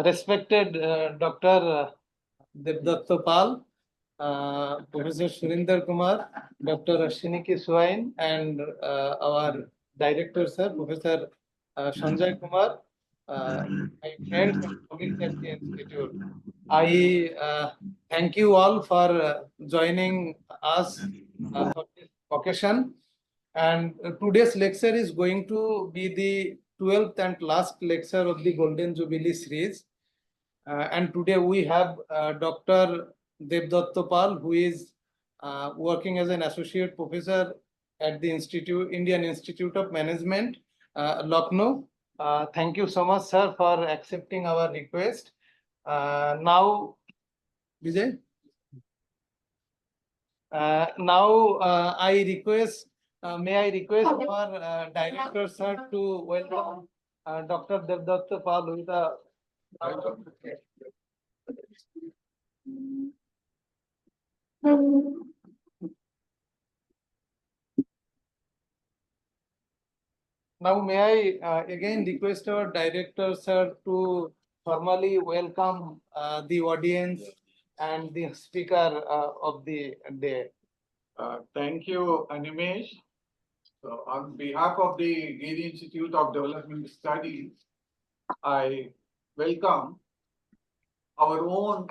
Respected Dr. Devdatta Pal, Professor Surinder Kumar, Dr. Ashwini Swain, and our director, sir, Professor Sanjay Kumar, my friends and colleagues at the Institute. I thank you all for joining us for this occasion. And today's lecture is going to be the 12th and last lecture of the Golden Jubilee series. And today we have Dr. Devdatta Pal, who is working as an associate professor at the Indian Institute of Management, Lucknow. Thank you so much, sir, for accepting our request. Now, Vijay. I request, may I request our director, sir, to welcome Dr. Devdatta Pal with a Now, may I again request our director, sir, to formally welcome the audience and the speaker of the day. Thank you, Animesh. So, on behalf of the GIDS Institute of Development Studies, I welcome our own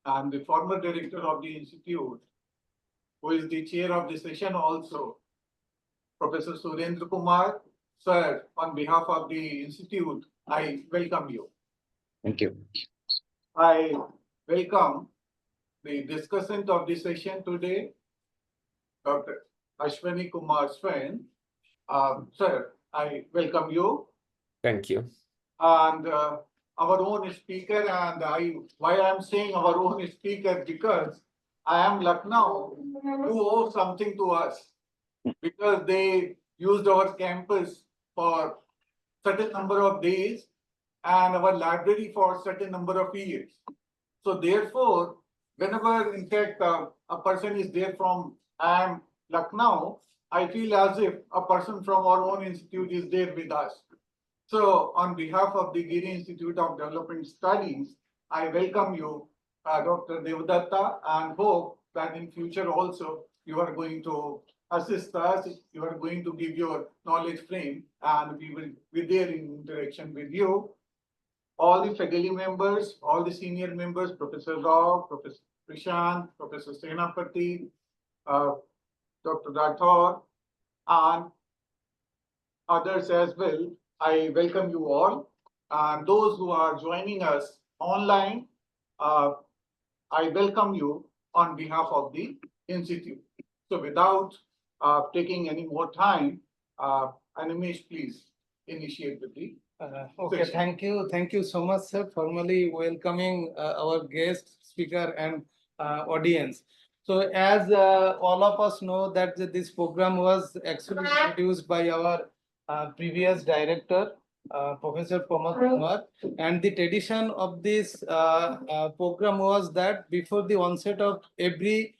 and the former director of the institute, who is the chair of the session also, Professor Surendra Kumar. Sir, on behalf of the institute, I welcome you. Thank you. I welcome the discussant of the session today, Dr. Ashwini Kumar Swain. Sir, I welcome you. Thank you. And our own speaker, and why I'm saying our own speaker, because I am Lucknow, who owe something to us, because they used our campus for certain number of days and our library for certain number of years. So therefore, whenever in fact a person is there from I am Lucknow, I feel as if a person from our own institute is there with us. So on behalf of the GIDS Institute of Development Studies, I welcome you, Dr. Devdatta, and hope that in future also you are going to assist us, you are going to give your knowledge frame, and we will be there in interaction with you. All the faculty members, all the senior members, Professor Rao, Professor Prashant, Professor Senapati, Dr. Rathore, and others as well. I welcome you all. And those who are joining us online, I welcome you on behalf of the Institute. So without taking any more time, Animesh, please initiate with the Okay, thank you so much, sir, formally welcoming our guest speaker and audience. So as all of us know that this program was actually introduced by our previous director, Professor Pramod Kumar, and the tradition of this program was that before the onset of every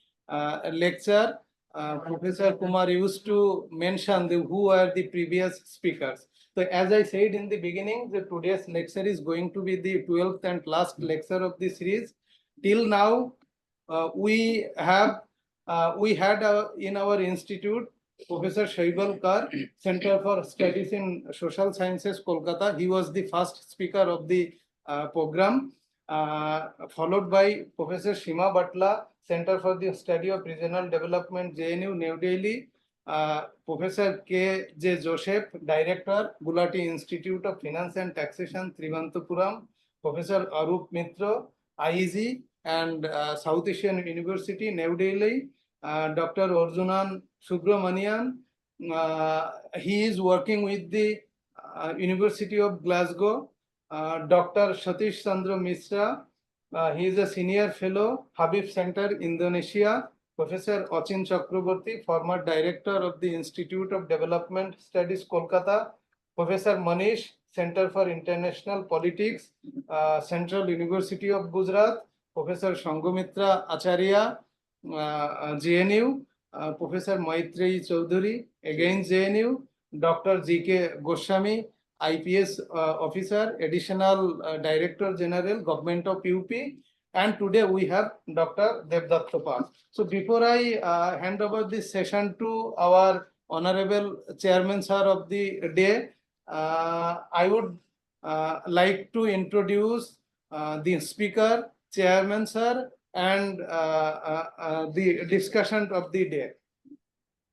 lecture, Professor Kumar used to mention who are the previous speakers. So as I said in the beginning, today's lecture is going to be the 12th and last lecture of the series. Till now, we had in our institute Professor Shaibal Kar, Center for Studies in Social Sciences, Kolkata. He was the first speaker of the program, followed by Professor Shima Batla, Center for the Study of Regional Development, JNU, New Delhi. Professor K.J. Joseph, Director, Gulati Institute of Finance and Taxation, Trivandrum. Professor Arup Mitra, IEG and South Asian University, New Delhi. Dr. Arjunan Subramanian, he is working with the University of Glasgow. Dr. Satish Chandra Mishra, he is a senior fellow, Habib Center, Indonesia. Professor Achin Chakraborty, former director of the Institute of Development Studies, Kolkata. Professor Manish, Center for International Politics, Central University of Gujarat. Professor Shangomitra Acharya, JNU. Professor Maitreyi Chaudhary, again JNU. Dr. G.K. Goswami, IPS officer, Additional Director General, Government of UP. And today we have Dr. Devdatta Pal. So before I hand over this session to our Honorable Chairman Sir of the day, I would like to introduce the speaker, Chairman Sir, and the discussion of the day.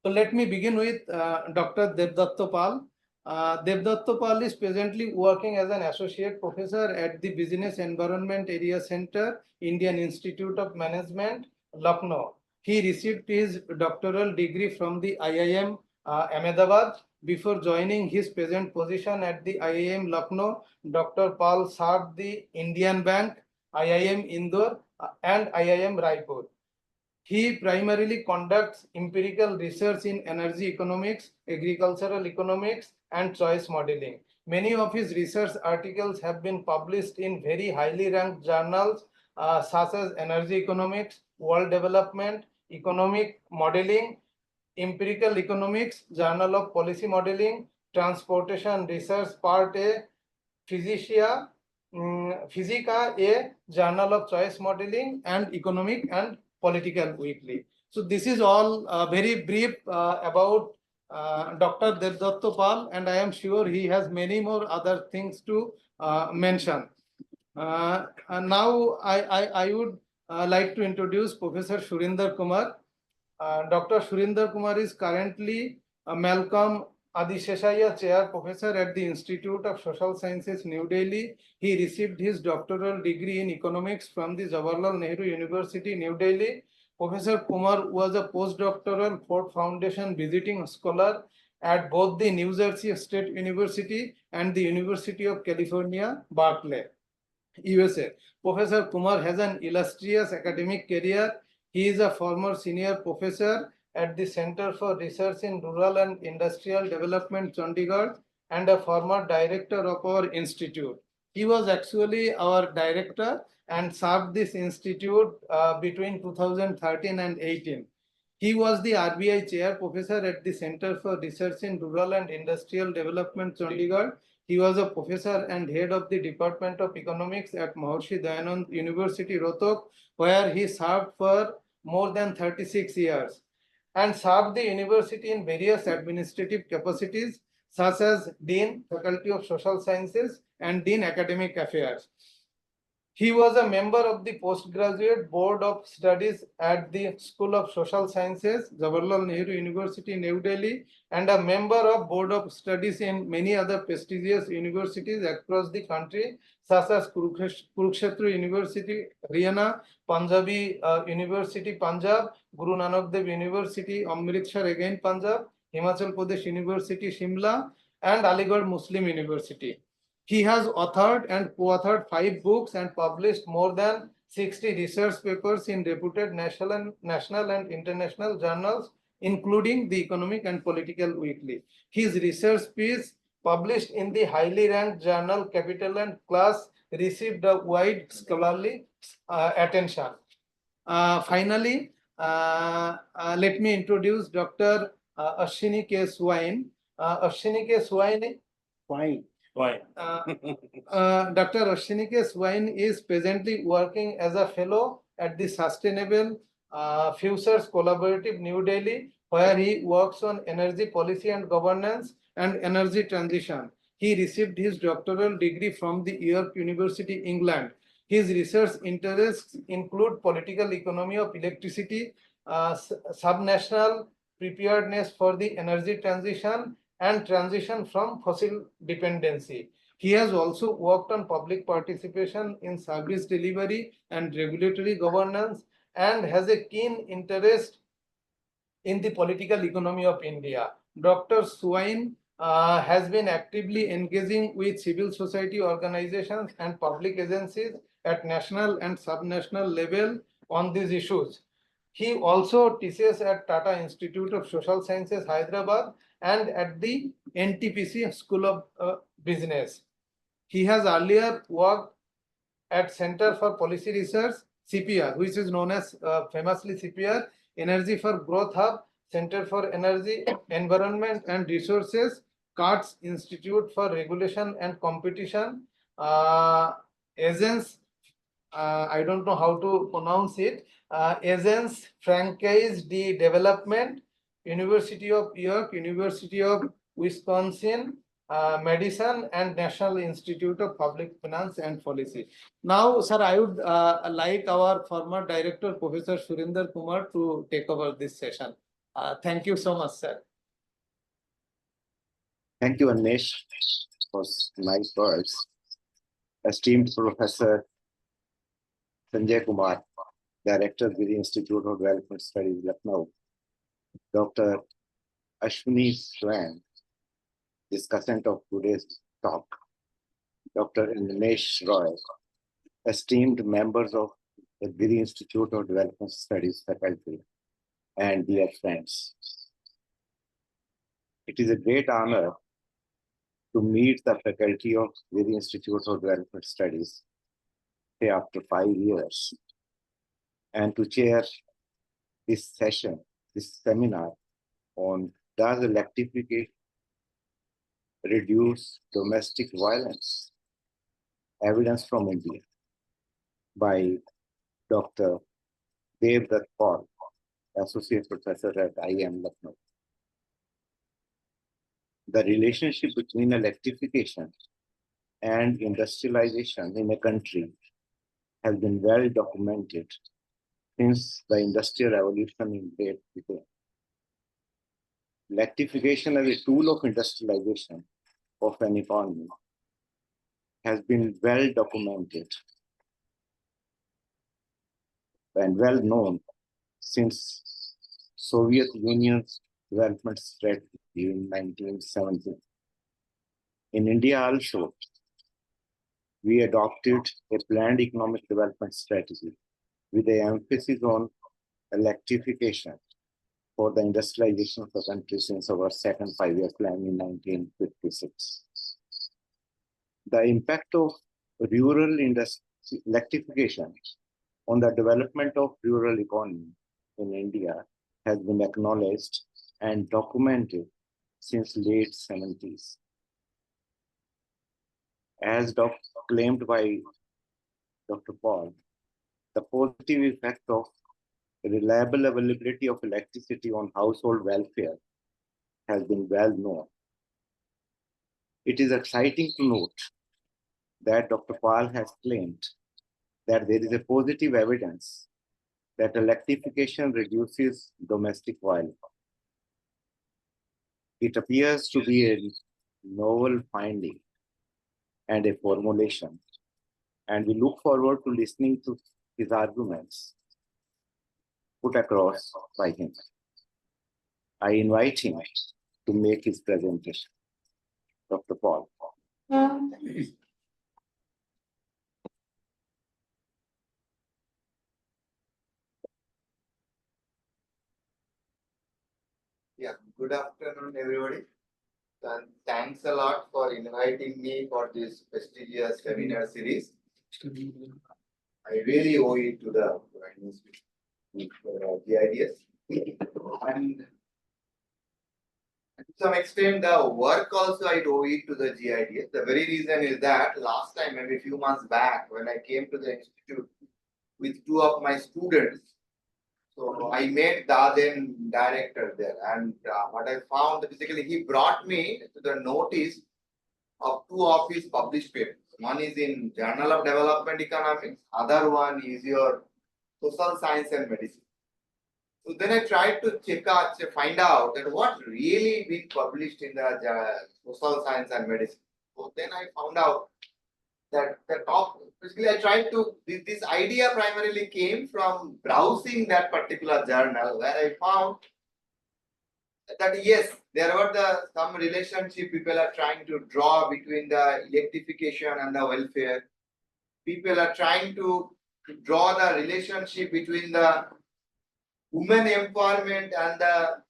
So let me begin with Dr. Devdatta Pal. Devdatta Pal is presently working as an associate professor at the Business Environment Area Center, Indian Institute of Management, Lucknow. He received his doctoral degree from the IIM Ahmedabad. Before joining his present position at the IIM Lucknow, Dr. Pal served the Indian Bank, IIM Indore, and IIM Raipur. He primarily conducts empirical research in energy economics, agricultural economics, and choice modeling. Many of his research articles have been published in very highly ranked journals such as Energy Economics, World Development, Economic Modeling, Empirical Economics, Journal of Policy Modeling, Transportation Research Part A, Physica, a Journal of Choice Modeling, and Economic and Political Weekly. So this is all very brief about Dr. Devdatta Pal, and I am sure he has many more other things to mention. And now I would like to introduce Professor Surinder Kumar. Dr. Surinder Kumar is currently Malcolm Adisheshaiah Chair Professor at the Institute of Social Sciences, New Delhi. He received his doctoral degree in economics from the Jawaharlal Nehru University, New Delhi. Professor Kumar was a postdoctoral Ford Foundation visiting scholar at both the New Jersey State University and the University of California, Berkeley, USA. Professor Kumar has an illustrious academic career. He is a former senior professor at the Center for Research in Rural and Industrial Development, Chandigarh, and a former director of our institute. He was actually our director and served this institute between 2013 and 18. He was the RBI chair professor at the Center for Research in Rural and Industrial Development, Chandigarh. He was a professor and head of the Department of Economics at Maharishi Dayanand University, Rohtak, where he served for more than 36 years and served the university in various administrative capacities such as Dean, Faculty of Social Sciences, and Dean Academic Affairs. He was a member of the Postgraduate Board of Studies at the School of Social Sciences, Jawaharlal Nehru University, New Delhi, and a member of Board of Studies in many other prestigious universities across the country, such as Kurukshetra University, Haryana, Punjabi University, Punjab, Guru Nanak Dev University, Amritsar, again Punjab, Himachal Pradesh University, Shimla, and Aligarh Muslim University. He has authored and co-authored 5 books and published more than 60 research papers in reputed national and international journals, including the Economic and Political Weekly. His research piece, published in the highly ranked journal Capital and Class, received a wide scholarly attention. Finally, let me introduce Dr. Ashwini K. Swain. Ashwini K. Swain. Why? Dr. Ashwini K. Swain is presently working as a fellow at the Sustainable Futures Collaborative, New Delhi, where he works on energy policy and governance and energy transition. He received his doctoral degree from the York University, England. His research interests include political economy of electricity, subnational preparedness for the energy transition, and transition from fossil dependency. He has also worked on public participation in service delivery and regulatory governance and has a keen interest in the political economy of India. Dr. Swain has been actively engaging with civil society organizations and public agencies at national and subnational level on these issues. He also teaches at Tata Institute of Social Sciences, Hyderabad, and at the NTPC School of Business. He has earlier worked at Center for Policy Research, CPR, which is known as famously CPR, Energy for Growth Hub, Center for Energy, Environment and Resources, GIDS Institute for Regulation and Competition, Agents, I don't know how to pronounce it, Agents Franchise de Development, University of York, University of Wisconsin, Madison, and National Institute of Public Finance and Policy. Now, sir, I would like our former director, Professor Surinder Kumar, to take over this session. Thank you so much, sir. Thank you, Anish, for nice words. Esteemed Professor Sanjay Kumar, Director of the Institute of Development Studies, Lucknow, Dr. Ashwini Swain, discussant of today's talk, Dr. Anish Roy, esteemed members of the Giri Institute of Development Studies faculty, and dear friends. It is a great honor to meet the faculty of Giri Institute of Development Studies, say after 5 years, and to chair this session, this seminar on does electrification reduce domestic violence? Evidence from India by Dr. Devdutt Paul, Associate Professor at IIM Lucknow. The relationship between electrification and industrialization in a country has been well documented since the Industrial Revolution in Great Britain. Electrification as a tool of industrialization of an economy has been well documented and well known since Soviet Union's development strategy in 1970. In India also, we adopted a planned economic development strategy with an emphasis on electrification for the industrialization of the country since our second five-year plan in 1956. The impact of rural electrification on the development of rural economy in India has been acknowledged and documented since late 70s. As claimed by Dr. Paul, the positive effect of reliable availability of electricity on household welfare has been well known. It is exciting to note that Dr. Paul has claimed that there is a positive evidence that electrification reduces domestic violence. It appears to be a novel finding and a formulation, and we look forward to listening to his arguments put across by him. I invite him to make his presentation. Dr. Paul. Yeah, good afternoon, everybody. And thanks a lot for inviting me for this prestigious webinar series. I really owe it to the GIDS. And to some extent, the work also I owe it to the GIDS. The very reason is that last time, maybe a few months back, when I came to the institute with two of my students, so I met the then director there, and what I found, basically he brought me to the notice of two of his published papers. One is in Journal of Development Economics, other one is your Social Science and Medicine. So then I tried to find out that what really been published in the Social Science and Medicine. So then I found out that the top, basically I tried to, this idea primarily came from browsing that particular journal, where I found that yes, there were some relationship people are trying to draw between the electrification and the welfare. People are trying to draw the relationship between the women empowerment and the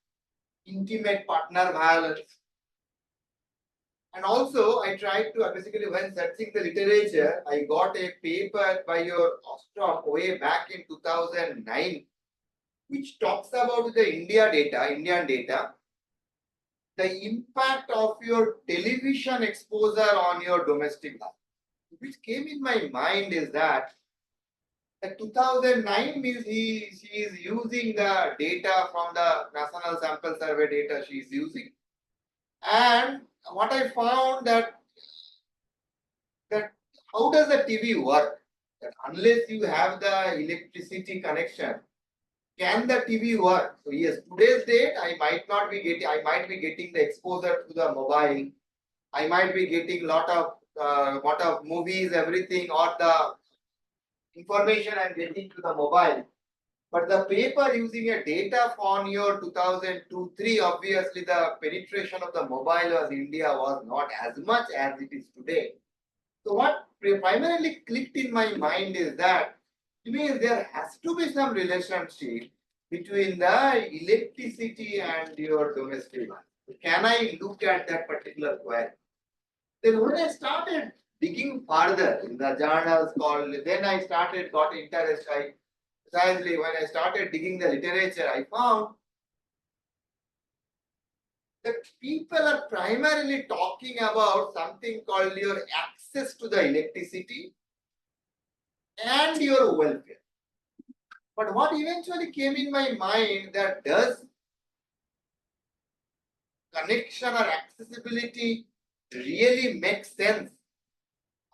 intimate partner violence. And also, I tried to, basically when searching the literature, I got a paper by your Ostrom way back in 2009, which talks about the Indian data, the impact of your television exposure on your domestic life. Which came in my mind is that 2009 means she is using the data from the National Sample Survey data she is using. And what I found that how does the TV work? That unless you have the electricity connection, can the TV work? So yes, today's date I might be getting the exposure to the mobile. I might be getting lot of movies, everything, or the information I'm getting to the mobile. But the paper using a data on your 2002-3, obviously the penetration of the mobile was India was not as much as it is today. So what primarily clicked in my mind is that to me there has to be some relationship between the electricity and your domestic life. Can I look at that particular query? Then when I started digging further in the journals then I got interested. Precisely when I started digging the literature, I found that people are primarily talking about something called your access to the electricity and your welfare. But what eventually came in my mind that does connection or accessibility really make sense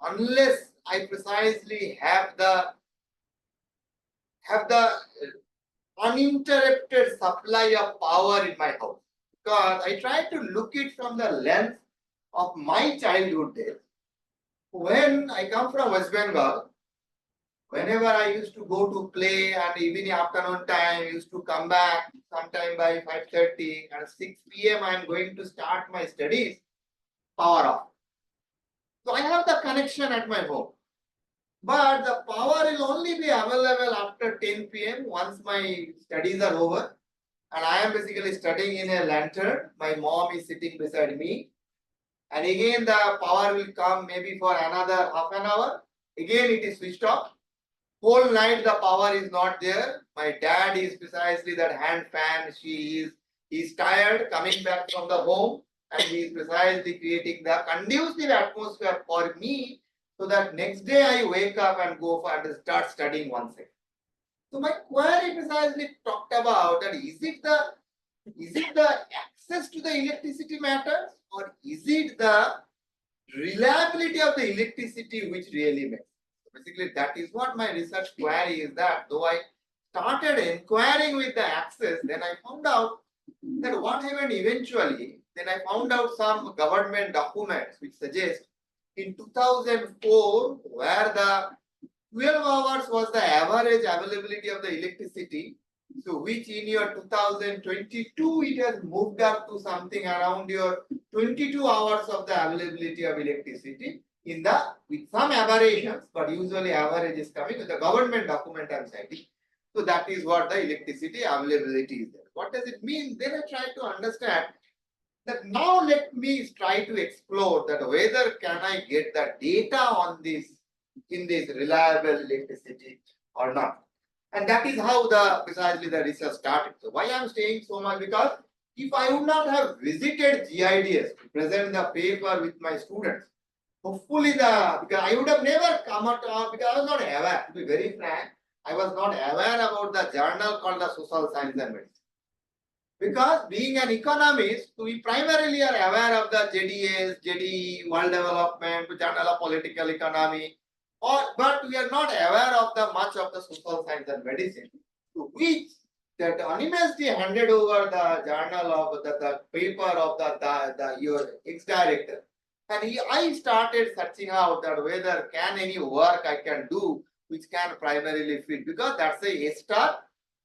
unless I precisely have the uninterrupted supply of power in my house. Because I try to look it from the lens of my childhood days. When I come from West Bengal, whenever I used to go to play and evening afternoon time, I used to come back sometime by 5:30 and 6 p.m. I am going to start my studies, power off. So I have the connection at my home. But the power will only be available after 10 p.m. once my studies are over. And I am basically studying in a lantern. My mom is sitting beside me. And again, the power will come maybe for another half an hour. Again, it is switched off. Whole night, the power is not there. My dad is precisely that hand fan. He's tired coming back from the home. And he is precisely creating the conducive atmosphere for me so that next day I wake up and go for and start studying once again. So my query precisely talked about that is it the access to the electricity matters or is it the reliability of the electricity which really matters? So basically that is what my research query is that though I started inquiring with the access, then I found out that what happened eventually, then I found out some government documents which suggest in 2004 where the 12 hours was the average availability of the electricity, so which in your 2022 it has moved up to something around your 22 hours of the availability of electricity with some aberrations, but usually average is coming with the government document I'm citing. So that is what the electricity availability is there. What does it mean? Then I try to understand that now let me try to explore that whether can I get the data on this in this reliable electricity or not. And that is how precisely the research started. So why I am saying so much? Because if I would not have visited GIDS to present the paper with my students, hopefully because I would have never come out because I was not aware, to be very frank, I was not aware about the journal called the Social Science and Medicine. Because being an economist, we primarily are aware of the GDS, JDE, World Development, Journal of Political Economy, but we are not aware of the much of the social science and medicine, to which that anonymously handed over the journal of the paper of your ex-director. And I started searching out that whether can any work I can do which can primarily fit, because that's a A*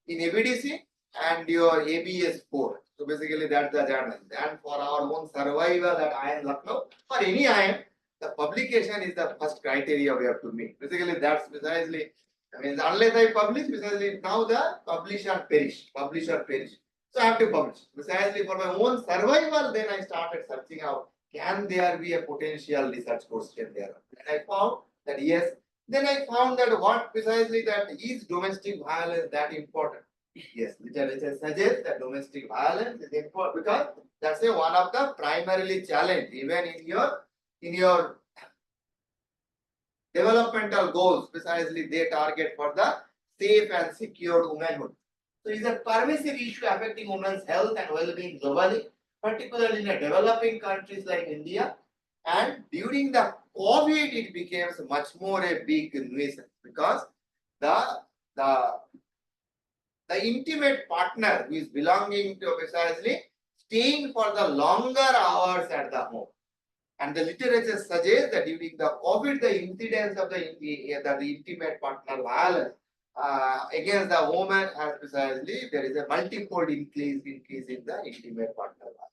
in ABDC and your ABS 4. So basically that's the journal. And for our own survival at IIM Lucknow, or any IIM, the publication is the first criteria we have to meet. Basically that's precisely, unless I publish, precisely now the publisher perish. So I have to publish. Precisely for my own survival, then I started searching out, can there be a potential research question there? And I found that yes. Then I found that what precisely that is domestic violence that important? Yes, literature suggests that domestic violence is important because that's one of the primarily challenge even in your developmental goals. Precisely, they target for the safe and secure womanhood. So, it's a pervasive issue affecting women's health and well-being globally, particularly in the developing countries like India. And during the COVID, it became much more a big nuisance because the the the intimate partner who is belonging to precisely staying for the longer hours at the home. And the literature suggests that during the COVID, the incidence of the intimate partner violence against the woman has precisely, there is a multifold increase in the intimate partner violence.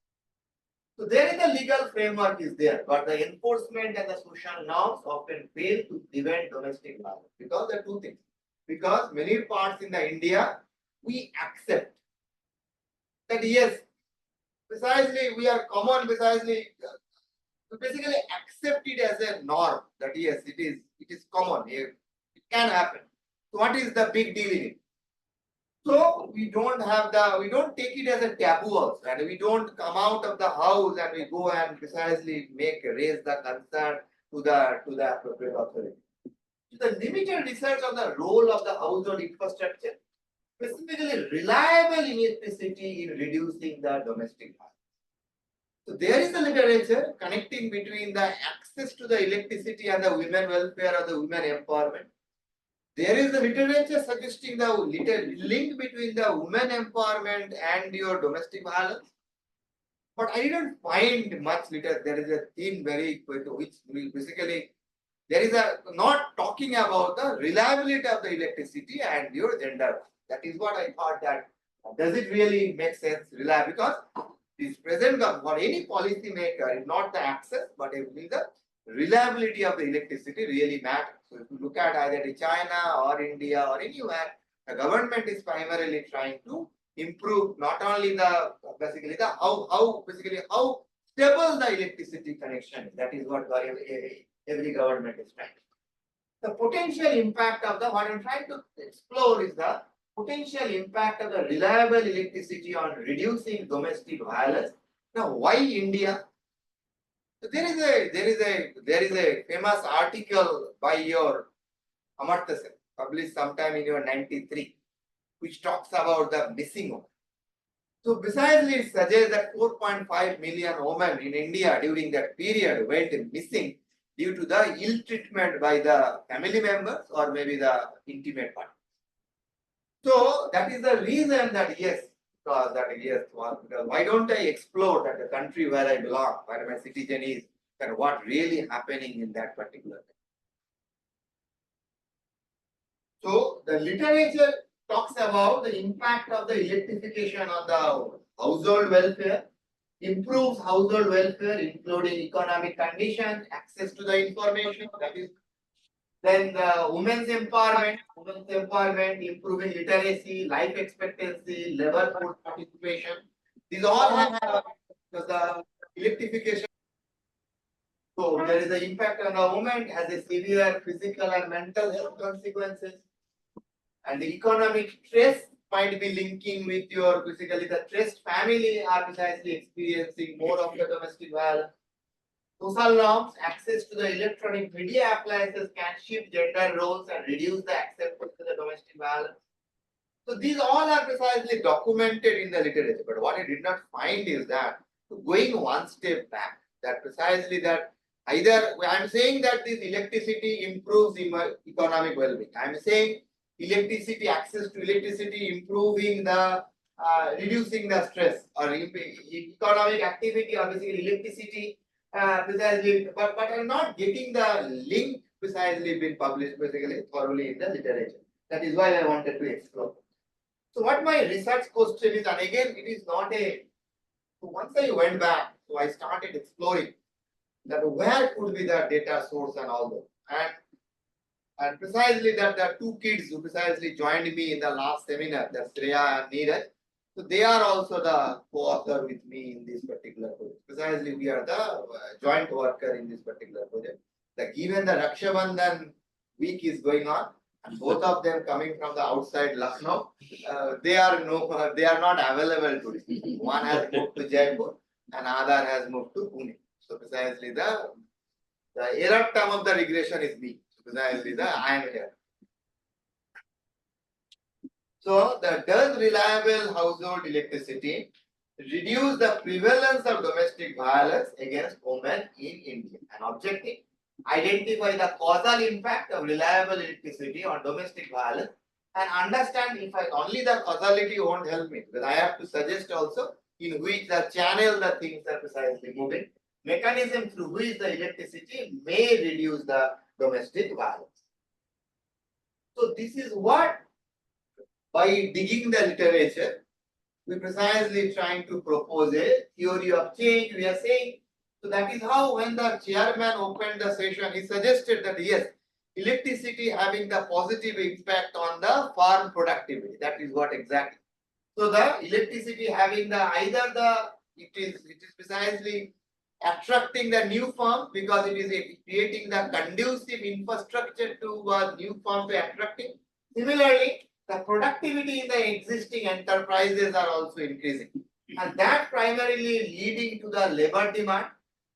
So there is a legal framework is there, but the enforcement and the social norms often fail to prevent domestic violence because there are two things. Because many parts in the India, we accept that yes, precisely we are common, precisely we basically accept it as a norm that yes, it is common, it can happen. So what is the big deal in it? So we don't take it as a taboo also, and we don't come out of the house and we go and precisely raise the concern to the appropriate authority. So the limited research on the role of the household infrastructure, specifically reliable electricity in reducing the domestic violence. So there is a literature connecting between the access to the electricity and the women welfare or the women empowerment. There is a literature suggesting the link between the women empowerment and your domestic violence. But I didn't find much literature. There is a thing very quick, which will basically, there is a not talking about the reliability of the electricity and your gender. That is what I thought that does it really make sense reliable? Because this present for any policy maker is not the access, but it will the reliability of the electricity really matters. So if you look at either China or India or anywhere, the government is primarily trying to improve not only the basically the how stable the electricity connection is. That is what every government is trying. The potential impact of the what I'm trying to explore is the potential impact of the reliable electricity on reducing domestic violence. Now, why India? So there is a famous article by your Amartya Sen, published sometime in your 93, which talks about the missing women. So besides it suggests that 4.5 million women in India during that period went missing due to the ill treatment by the family members or maybe the intimate partner. So that is the reason that because why don't I explore that the country where I belong, where my citizen is, and what really happening in that particular thing. So the literature talks about the impact of the electrification on the household welfare, improves household welfare, including economic conditions, access to the information, that is. Then the women's empowerment, improving literacy, life expectancy, labor force participation. These all have the electrification. So there is an impact on the woman, has a severe physical and mental health consequences. And the economic stress might be linking with your basically the stressed family are precisely experiencing more of the domestic violence. Social norms, access to the electronic media appliances can shift gender roles and reduce the acceptance to the domestic violence. So these all are precisely documented in the literature. But what I did not find is that going one step back, that precisely that either I am saying that this electricity improves economic well-being. I am saying electricity, access to electricity, improving the reducing the stress or economic activity or basically electricity. Precisely, but I'm not getting the link precisely been published basically thoroughly in the literature. That is why I wanted to explore. So what my research question is, and again it is not a. So once I went back, so I started exploring that where could be the data source and all that, and precisely that there are two kids who precisely joined me in the last seminar, that's Shreya and Neeraj. So they are also the co-author with me in this particular project. Precisely, we are the joint worker in this particular project. Given the Raksha Bandhan week is going on, And both of them coming from the outside Lucknow, they are not available today. One has moved to Jaipur and other has moved to Pune. So precisely the error term of the regression is me. Precisely I am here. So does reliable household electricity reduce the prevalence of domestic violence against women in India? An objective: identify the causal impact of reliable electricity on domestic violence and understand. In fact, only the causality won't help me, because I have to suggest also in which the channel the things are precisely moving, mechanism through which the electricity may reduce the domestic violence. So this is what, by digging the literature, we precisely trying to propose a theory of change. We are saying, so that is how when the chairman opened the session, he suggested that yes, electricity having the positive impact on the farm productivity. That is what exactly. So the electricity having it is precisely attracting the new farm, because it is creating the conducive infrastructure to new farm to attracting. Similarly, the productivity in the existing enterprises are also increasing, and that primarily leading to the labor demand.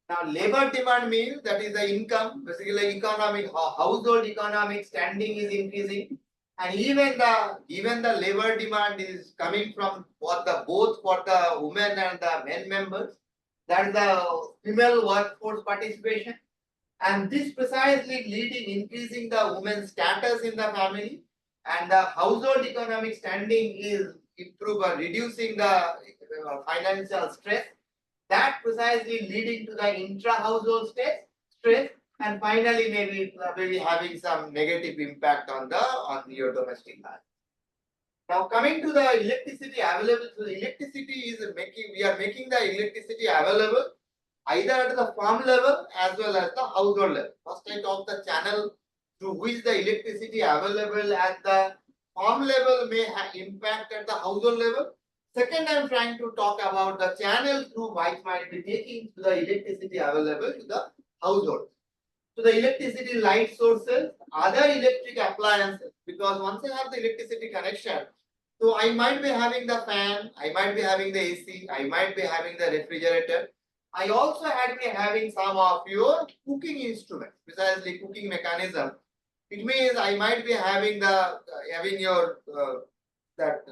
Now, labor demand means that is the income, basically economic, household economic standing is increasing, and even the labor demand is coming from both for the women and the men members. That is the female workforce participation, and this precisely increasing the women's status in the family, and the household economic standing is reducing the financial stress. That precisely leading to the intra-household stress, and finally maybe having some negative impact on your domestic life. Now coming to the electricity available, so we are making the electricity available either at the farm level as well as the household level. First I talk the channel through which the electricity available at the farm level may have impact at the household level. Second, I am trying to talk about the channel through which might be taking to the electricity available to the household. So the electricity light sources, other electric appliances, because once I have the electricity connection, so I might be having the fan, I might be having the AC, I might be having the refrigerator. I also had be having some of your cooking instruments, precisely cooking mechanism. It means I might be having your that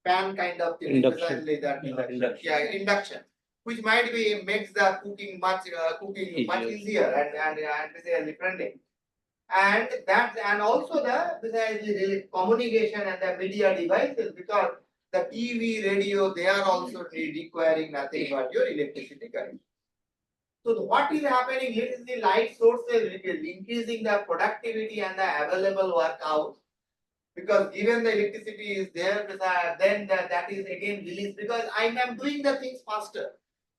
pan kind of thing, Induction. precisely that Induction. yeah, induction, which might be makes the cooking much easier and precisely friendly. And also the precisely communication and the media devices, because the TV, radio, they are also requiring nothing but your electricity connection. So what is happening? Electricity light sources increasing the productivity and the available work hours, because given the electricity is there, then that is again released, because I am doing the things faster.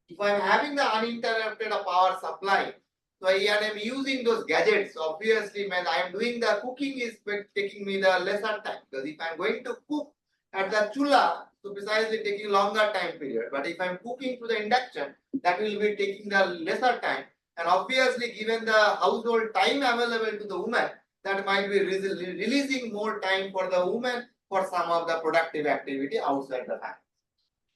If I am having the uninterrupted power supply, so I am using those gadgets, obviously when I am doing the cooking is taking me the lesser time, because if I am going to cook at the chula, so precisely taking longer time period, but if I am cooking through the induction, that will be taking the lesser time, and obviously given the household time available to the woman, that might be releasing more time for the woman for some of the productive activity outside the family.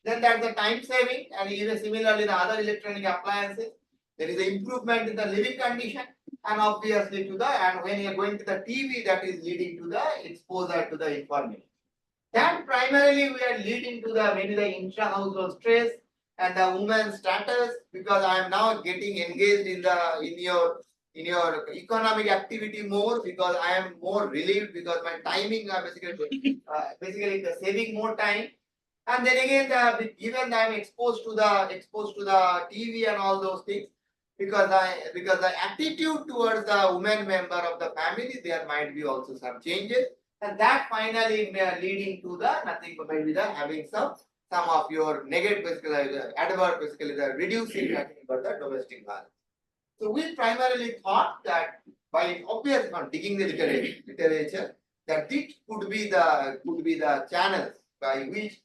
Then that's the time saving, and even similarly the other electronic appliances, there is an improvement in the living condition, and obviously and when you are going to the TV, that is leading to the exposure to the information. That primarily we are leading to maybe the intra-household stress and the woman's status, because I am now getting engaged in your economic activity more, because I am more relieved, because my timing are basically saving more time. And then again, even I am exposed to the TV and all those things, because the attitude towards the woman member of the family, there might be also some changes, and that finally leading to the nothing but maybe the having some of your negative, basically the adverse, basically the reducing nothing but the domestic violence. So we primarily thought that by obviously digging the literature, that this could be the channels by which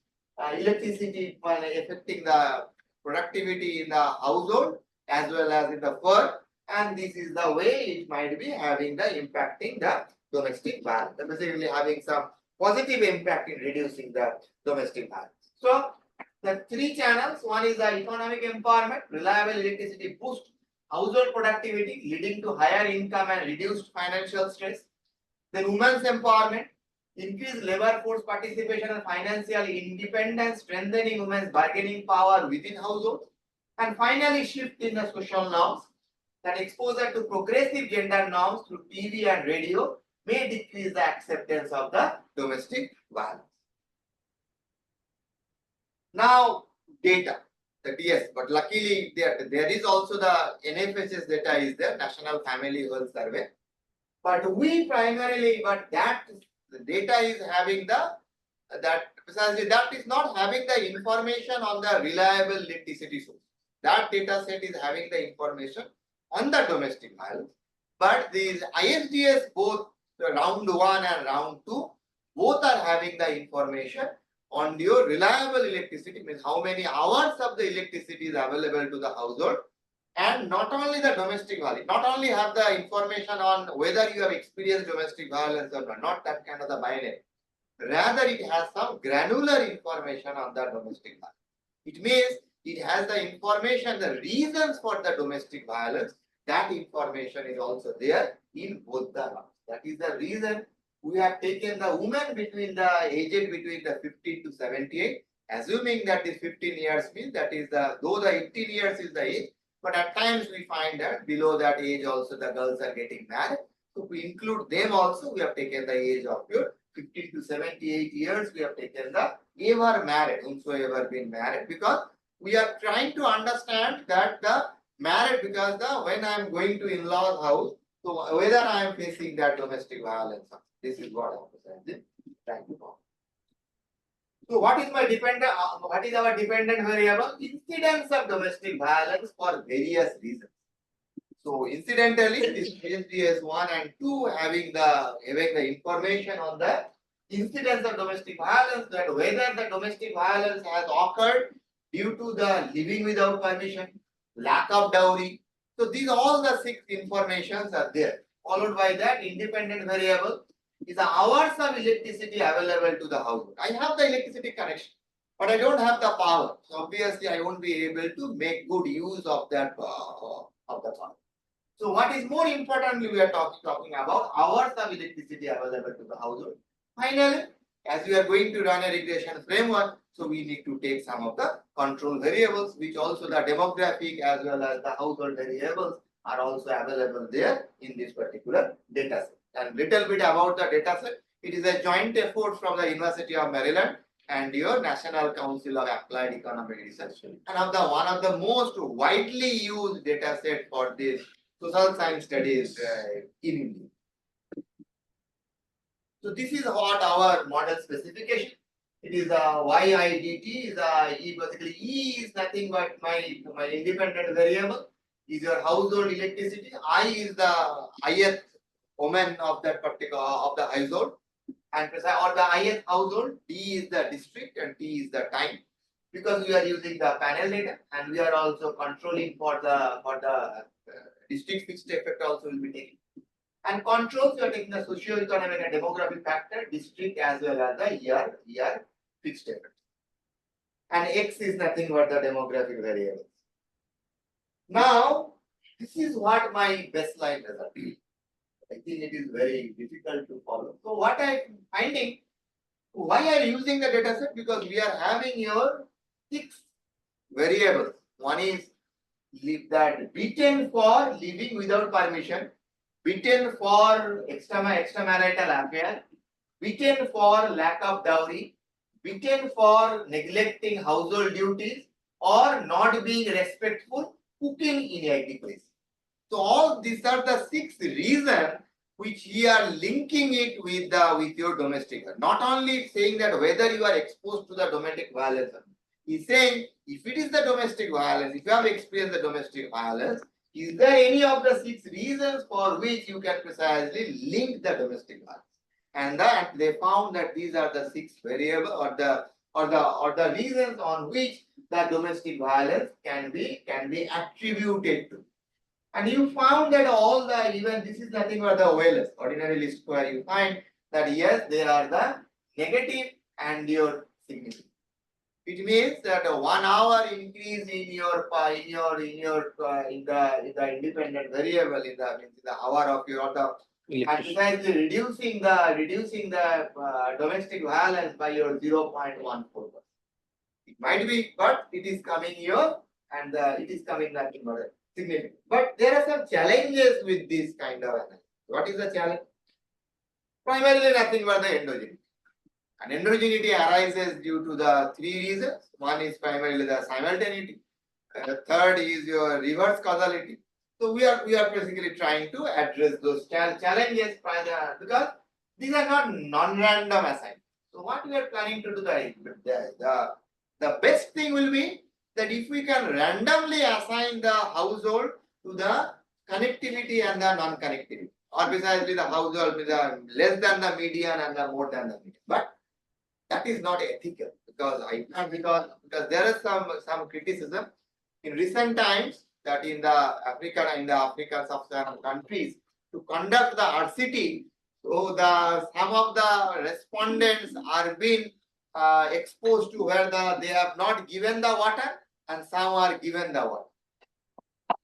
electricity affecting the productivity in the household as well as in the firm, and this is the way it might be having the impacting the domestic violence, basically having some positive impact in reducing the domestic violence. So the three channels, one is the economic empowerment, reliable electricity boost household productivity leading to higher income and reduced financial stress. Then women's empowerment, increase labor force participation and financial independence, strengthening women's bargaining power within households. And finally, shift in the social norms, that exposure to progressive gender norms through TV and radio may decrease the acceptance of the domestic violence. Now, data, the DS, but luckily there is also the NFHS data is there, National Family Health Survey. But we primarily, the data is having precisely that is not having the information on the reliable electricity source. That data set is having the information on the domestic violence. But these ISDS, both the round 1 and round 2, both are having the information on your reliable electricity, means how many hours of the electricity is available to the household. And not only the domestic violence, not only have the information on whether you have experienced domestic violence or not that kind of the binary. Rather, it has some granular information on the domestic violence. It means it has the information, the reasons for the domestic violence. That information is also there in both the rounds. That is the reason we have taken the women between the aged between the 15 to 78, assuming that is 15 years means that is though the 18 years is the age. But at times we find that below that age also the girls are getting married. So we include them also. We have taken the age of your 15 to 78 years. We have taken the ever married, whomsoever been married, because we are trying to understand that the married, because when I am going to in-laws house, so whether I am facing that domestic violence. This is what I am saying. Thank you. So what is my dependent? What is our dependent variable? Incidence of domestic violence for various reasons. So incidentally, this GIDS 1 and 2 having the information on the incidence of domestic violence, that whether the domestic violence has occurred due to the living without permission, lack of dowry. So these all the 6 informations are there. Followed by that independent variable is the hours of electricity available to the household. I have the electricity connection, but I don't have the power. So obviously, I won't be able to make good use of that power. So what is more importantly, we are talking about hours of electricity available to the household. Finally, as we are going to run a regression framework, so we need to take some of the control variables, which also the demographic as well as the household variables are also available there in this particular data set. And little bit about the data set. It is a joint effort from the University of Maryland and your National Council of Applied Economic Research. And one of the most widely used data set for this social science studies in India. So this is what our model specification. It is a YIDT, basically E is nothing but my independent variable, is your household electricity. I is the ith woman of that particular of the household, and or the ith household. D is the district and T is the time, because we are using the panel data and we are also controlling for the district fixed effect also will be taken. And controls, you are taking the socio-economic and demographic factor, district as well as the year fixed effect. And X is nothing but the demographic variables. Now, this is what my baseline result is. I think it is very difficult to follow. So what I am finding, why I am using the data set? Because we are having your 6 variables. One is that beaten for living without permission, beaten for extramarital affair, beaten for lack of dowry, beaten for neglecting household duties, or not being respectful, cooking inadequacy. So all these are the 6 reasons which we are linking it with your domestic violence. Not only saying that whether you are exposed to the domestic violence, he's saying if it is the domestic violence, if you have experienced the domestic violence, is there any of the 6 reasons for which you can precisely link the domestic violence? And that they found that these are the 6 variables or the reasons on which the domestic violence can be attributed to. And you found that all the, even this is nothing but the OLS, ordinary least square, you find that yes, they are the negative and your significant. It means that a 1 hour increase in your in the independent variable in the hour of your the and precisely reducing the domestic violence by your 0.14%. It might be, but it is coming here and it is coming nothing but significant. But there are some challenges with this kind of analysis. What is the challenge? Primarily nothing but the endogeneity. And endogeneity arises due to the three reasons. One is primarily the simultaneity. Third is your reverse causality. So we are basically trying to address those challenges because these are not non-random assignments. So what we are planning to do, the best thing will be that if we can randomly assign the household to the connectivity and the non-connectivity, or precisely the household with the less than the median and the more than the median. But that is not ethical because there is some criticism in recent times that in the African sub-Saharan countries to conduct the RCT, so some of the respondents are being exposed to where they have not given the water and some are given the water.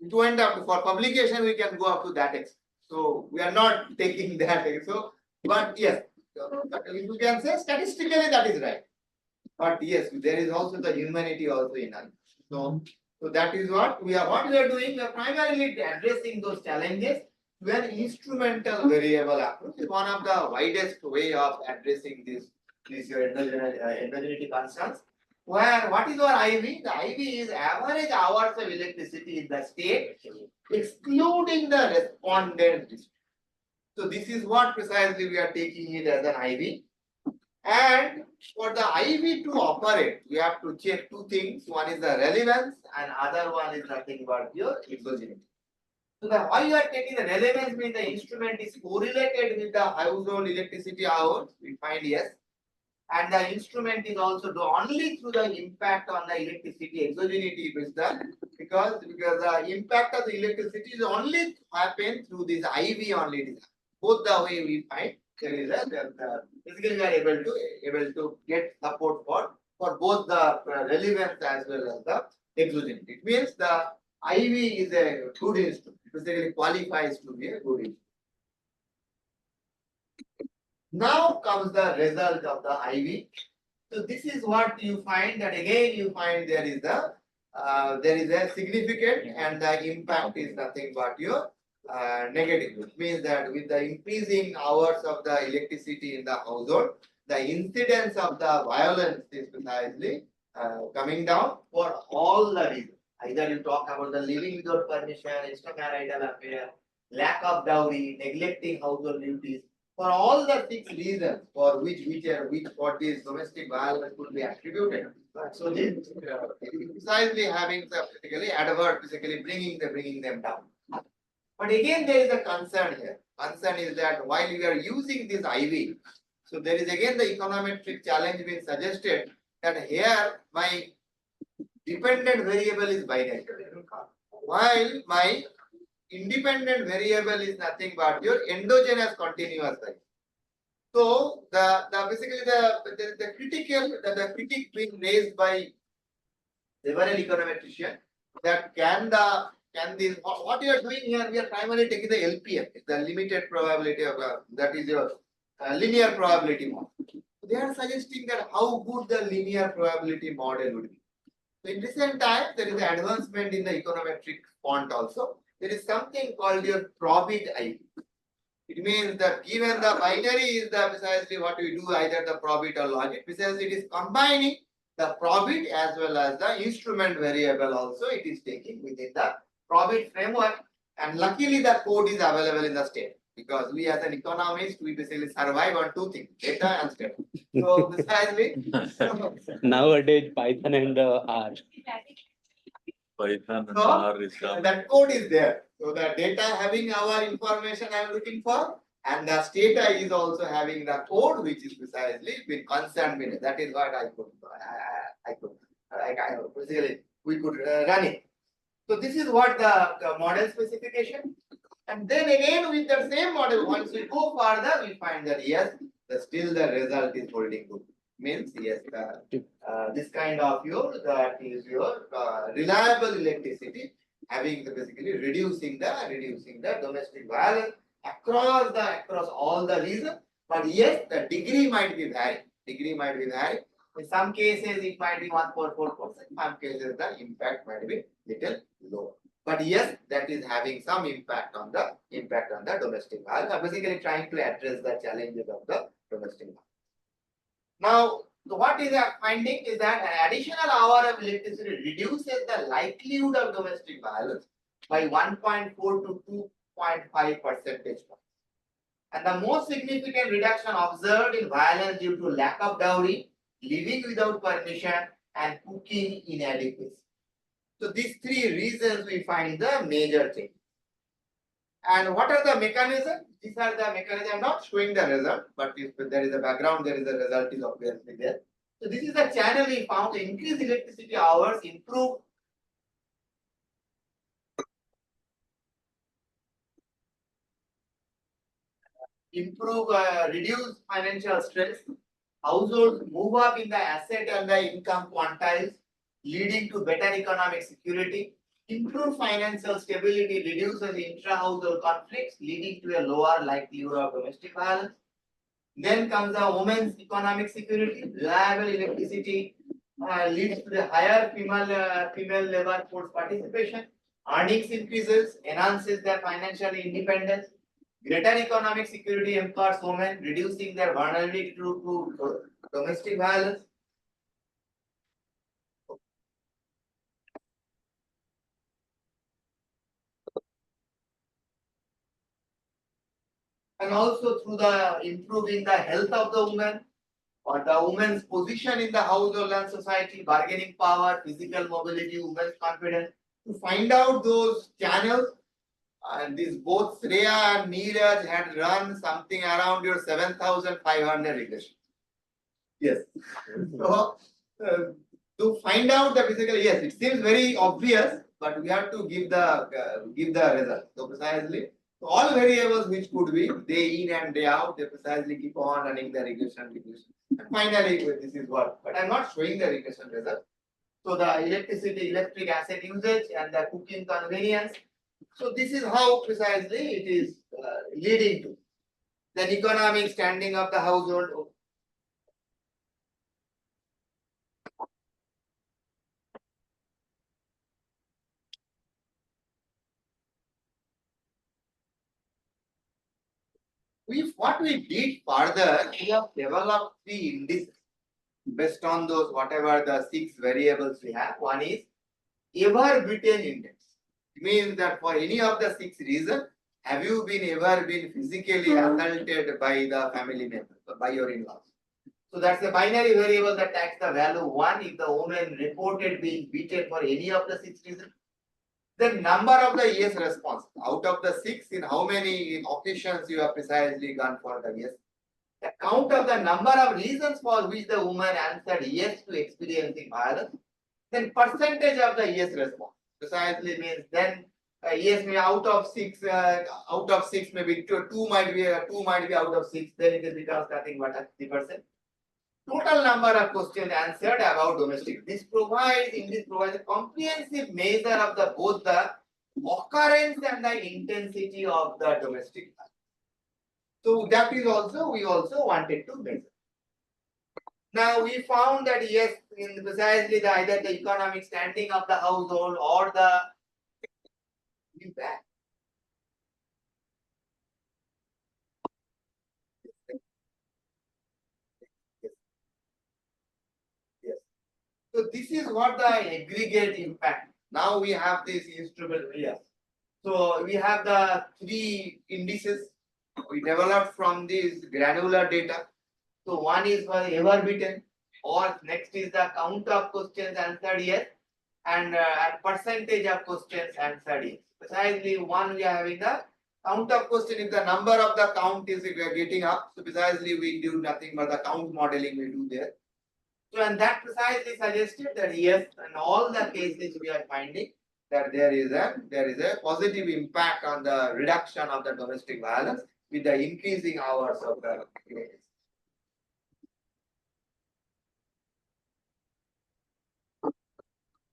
It went up for publication, we can go up to that extent. So we are not taking that. So, but yes, you can say statistically that is right. But yes, there is also the humanity also in us. So that is what we are doing. We are primarily addressing those challenges to an instrumental variable approach. Is one of the widest way of addressing this your endogeneity concerns. Where what is our IV? The IV is average hours of electricity in the state, excluding the respondent. So this is what precisely we are taking it as an IV. And for the IV to operate, we have to check two things. One is the relevance and other one is nothing but your exogenity. So why you are taking the relevance means the instrument is correlated with the household electricity hours, we find yes. And the instrument is also only through the impact on the electricity exogenity because the impact of the electricity is only happen through this IV only. Both the way we find there is basically we are able to get support for both the relevance as well as the exogenity. It means the IV is a good instrument. It basically qualifies to be a good instrument. Now comes the result of the IV. So this is what you find that again you find there is a significant and the impact is nothing but your negative. It means that with the increasing hours of the electricity in the household, the incidence of the violence is precisely coming down for all the reasons. Either you talk about the living without permission, extramarital affair, lack of dowry, neglecting household duties. For all the 6 reasons for which what this domestic violence could be attributed. So this precisely having basically adverse, basically bringing them down. But again, there is a concern here. Concern is that while we are using this IV, so there is again the econometric challenge being suggested that here my dependent variable is binary, while my independent variable is nothing but your endogenous continuous variable. So basically the critique being raised by several econometricians that what you are doing here, we are primarily taking the LPM, the limited probability of that is your linear probability model. They are suggesting that how good the linear probability model would be. So in recent times, there is an advancement in the econometric font also. There is something called your probit IV. It means that given the binary is precisely what we do, either the probit or logic, precisely it is combining the probit as well as the instrument variable also it is taking within the probit framework. And luckily the code is available in the state because we as an economist, we basically survive on 2 things, data and state. So precisely. Nowadays, Python and R. Python and So, R is that code is there. So the data having our information I am looking for, and the data is also having the code which is precisely been concerned with. That is what I could basically we could run it. So this is what the model specification. And then again with the same model, once we go further, we find that yes, still the result is holding good. Means yes, this kind of that is your reliable electricity, having basically reducing the domestic violence across all the regions. But yes, the degree might be vary. In some cases, it might be 1.4%. In some cases, the impact might be little lower. But yes, that is having some impact on the domestic violence. Basically, trying to address the challenges of the domestic violence. Now, what is our finding is that an additional hour of electricity reduces the likelihood of domestic violence by 1.4 to 2.5 percentage points. And the most significant reduction observed in violence due to lack of dowry, living without permission, and cooking inadequacy. So these three reasons we find the major change. And what are the mechanisms? These are the mechanisms. I'm not showing the result, but if there is a background, there is a result is obviously there. So this is the channel we found. Increase electricity hours, reduce financial stress. Households move up in the asset and the income quantiles, leading to better economic security. Improve financial stability, reduces intra-household conflicts, leading to a lower likelihood of domestic violence. Then comes the women's economic security. Reliable electricity leads to the higher female labor force participation. Earnings increases, enhances their financial independence. Greater economic security empowers women, reducing their vulnerability to domestic violence. And also through the improving the health of the woman, or the woman's position in the household and society, bargaining power, physical mobility, women's confidence. To find out those channels, and these both Shreya and Neeraj had run something around your 7,500 regression. Yes. So to find out the physical, yes, it seems very obvious, but we have to give the result. So precisely, all variables which could be day in and day out, they precisely keep on running the regression. And finally, this is what, but I'm not showing the regression result. So the electric asset usage and the cooking convenience. So this is how precisely it is leading to. Then economic standing of the household. What we did further, we have developed 3 indices based on those whatever the 6 variables we have. One is ever beaten index. It means that for any of the 6 reasons, have you ever been physically assaulted by the family member, by your in-laws? So that's a binary variable that takes the value 1 if the woman reported being beaten for any of the 6 reasons. The number of the yes response. Out of the 6, in how many occasions you have precisely gone for the yes? The count of the number of reasons for which the woman answered yes to experiencing violence. Then percentage of the yes response. Precisely means then yes, maybe out of 6, maybe 2 might be out of 6. Then it becomes nothing but 30%. Total number of questions answered about domestic. This provides a comprehensive measure of both the occurrence and the intensity of the domestic violence. So that is also we also wanted to measure. Now we found that yes, in precisely either the economic standing of the household or the impact. So this is what the aggregate impact. Now we have this instrument here. So we have the 3 indices we developed from this granular data. So one is for ever beaten, or next is the count of questions answered yes, and percentage of questions answered yes. Precisely one we are having the count of question. If the number of the count is getting up, so precisely we do nothing but the count modeling we do there. So and that precisely suggested that yes, in all the cases we are finding that there is a positive impact on the reduction of the domestic violence with the increasing hours of the day.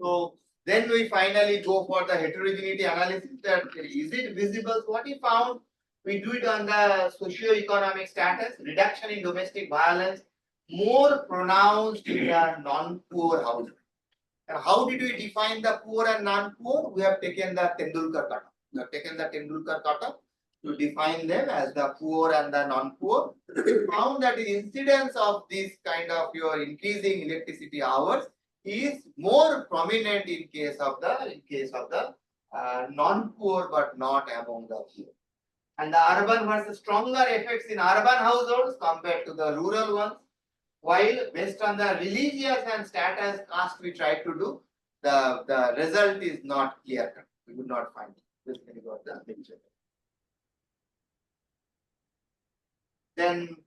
So then we finally go for the heterogeneity analysis, that is it visible? What we found, we do it on the socio-economic status, reduction in domestic violence, more pronounced in the non-poor households. And how did we define the poor and non-poor? We have taken the Tendulkar cutoff. We have taken the Tendulkar cutoff to define them as the poor and the non-poor. We found that the incidence of this kind of your increasing electricity hours is more prominent in case of the non-poor, but not among the poor. And the urban versus stronger effects in urban households compared to the rural ones. While based on the religious and status caste we tried to do, the result is not clear cut. We would not find it. This is what the picture. Then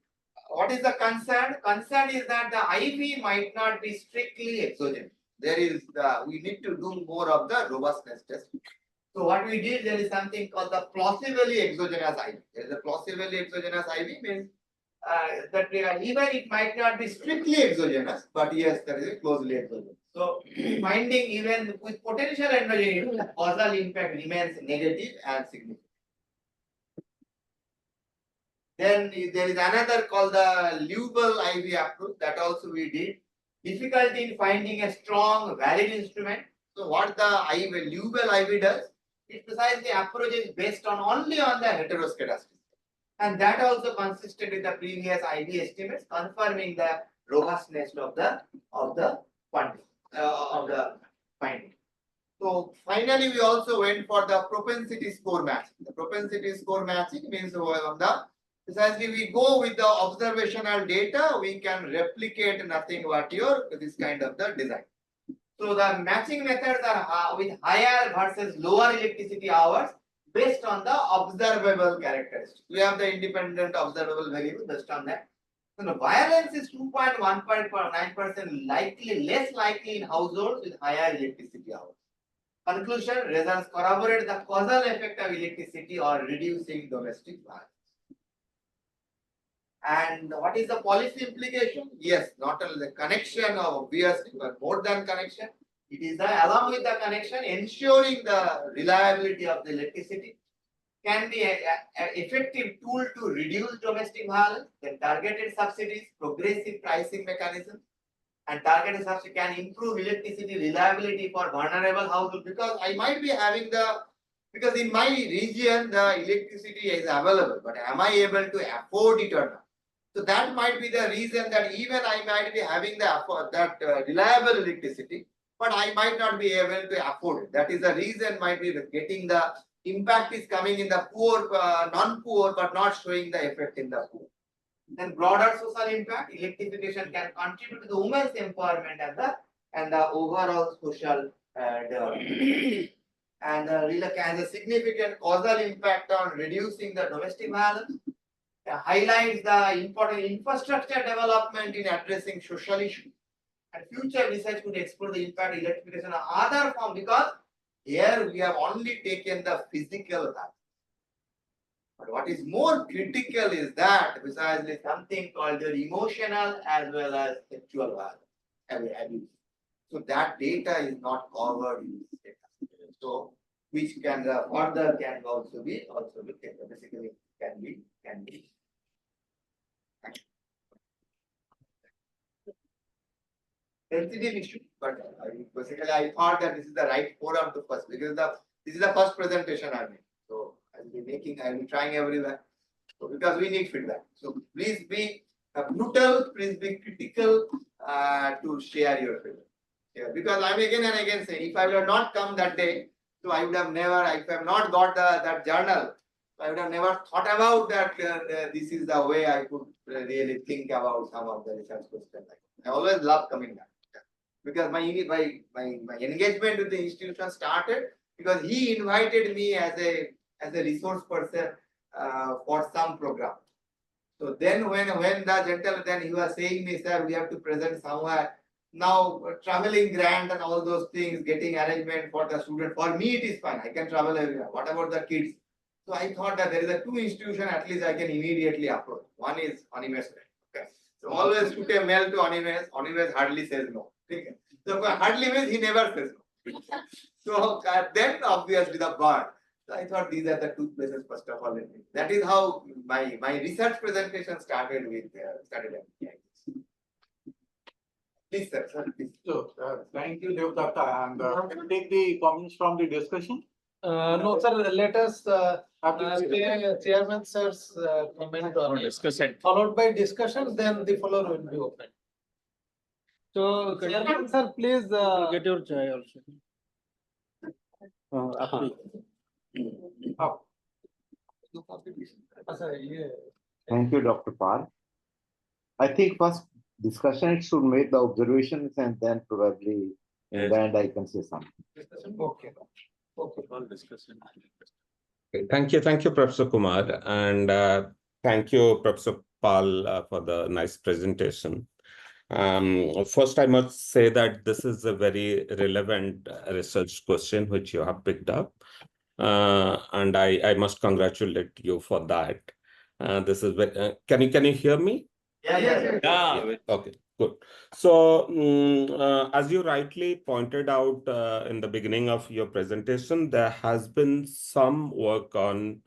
what is the concern? Concern is that the IV might not be strictly exogenous. We need to do more of the robustness test. So what we did, there is something called the plausibly exogenous IV. There is a plausibly exogenous IV means that even it might not be strictly exogenous, but yes, there is a closely exogenous. So finding even with potential endogeneity, the causal impact remains negative and significant. Then there is another called the Lubel IV approach, that also we did. Difficulty in finding a strong valid instrument. So what the Lubel IV does, it precisely approaches based on only on the heteroscedasticity. And that also consisted with the previous IV estimates, confirming the robustness of the finding. So finally, we also went for the propensity score matching. The propensity score matching means precisely we go with the observational data, we can replicate nothing but this kind of the design. So the matching methods are with higher versus lower electricity hours based on the observable characteristics. We have the independent observable variable based on that. So the violence is 2.19% likely, less likely in households with higher electricity hours. Conclusion, results corroborate the causal effect of electricity or reducing domestic violence. And what is the policy implication? Yes, not only the connection obviously, but more than connection. It is along with the connection, ensuring the reliability of the electricity can be an effective tool to reduce domestic violence. Then targeted subsidies, progressive pricing mechanisms, and targeted subsidies can improve electricity reliability for vulnerable households. Because I might be having because in my region the electricity is available, but am I able to afford it or not? So that might be the reason that even I might be having reliable electricity, but I might not be able to afford it. That is the reason might be getting the impact is coming in the poor, non-poor, but not showing the effect in the poor. Then broader social impact, electrification can contribute to the women's empowerment and the overall social development. And has a significant causal impact on reducing the domestic violence. Highlights the important infrastructure development in addressing social issues. And future research could explore the impact of electrification on other forms, because here we have only taken the physical value. But what is more critical is that precisely something called the emotional as well as sexual value. So that data is not covered in this data. So which can further can also be taken. Basically can be. Sensitive issue, but basically I thought that this is the right forum to first, because this is the first presentation I made. So I'll be trying everywhere. So because we need feedback. So please be brutal, please be critical to share your feedback. Yeah, because I'm again and again saying, if I would have not come that day, so I would have never, if I have not got that journal, I would have never thought about that this is the way I could really think about some of the research questions. I always love coming back. Because my engagement with the institution started because he invited me as a resource person for some program. So then when the gentleman, then he was saying me, sir, we have to present somewhere. now traveling grant and all those things, getting arrangement for the student. For me, it is fine. I can travel everywhere. What about the kids? So I thought that there is a two institution at least I can immediately approach. One is Animes. Okay. So always put a mail to Animes. Animes hardly says no. Okay. So hardly means he never says no. So then obviously the bird. So I thought these are the two places first of all. That is how my research presentation started with started. Please, sir. Please. So, thank you, Devdatta, and can we take the comments from the discussion? No, sir, let us Chairman sir's comment or Discussion. followed by discussion, then the floor will be open. So, Chairman sir, please. Get your chai also. Thank you, Dr. Pal. I think first discussion it should make the observations and then probably in the end I can say something. Okay. Okay. Okay, thank you, Professor Kumar, and thank you, Professor Pal, for the nice presentation. First, I must say that this is a very relevant research question which you have picked up, and I must congratulate you for that. This is can you hear me? Yeah. Okay, good. So, as you rightly pointed out in the beginning of your presentation, there has been some work on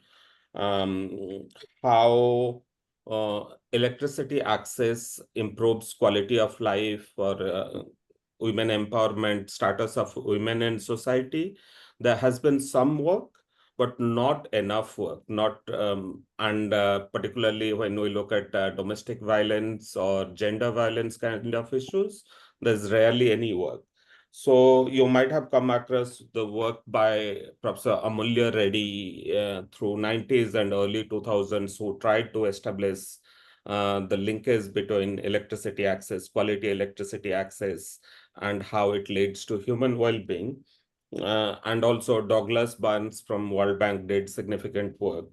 how electricity access improves quality of life for women empowerment, status of women in society. There has been some work, but not enough work, particularly when we look at domestic violence or gender violence kind of issues, there's rarely any work. So you might have come across the work by Professor Amulya Reddy through 90s and early 2000s, who tried to establish the linkage between electricity access, quality electricity access, and how it leads to human well-being. And also Douglas Burns from World Bank did significant work.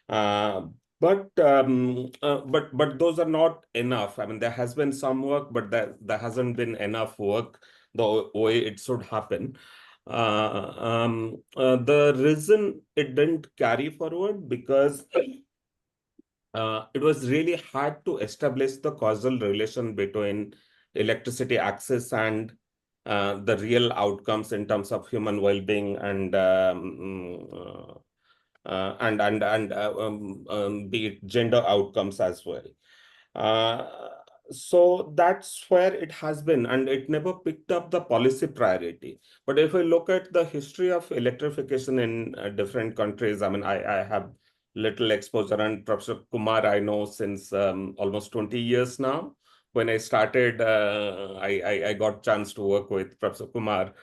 But those are not enough. I mean, there has been some work, but there hasn't been enough work the way it should happen. The reason it didn't carry forward because it was really hard to establish the causal relation between electricity access and the real outcomes in terms of human well-being and be it gender outcomes as well. So that's where it has been, and it never picked up the policy priority. But if we look at the history of electrification in different countries, I mean, I have little exposure, and Professor Kumar I know since almost 20 years now. When I started, I got chance to work with Professor Kumar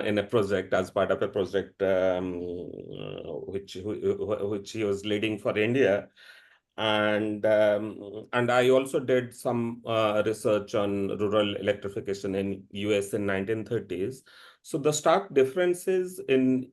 in a project as part of a project which he was leading for India. And I also did some research on rural electrification in US in 1930s. So the stark difference is in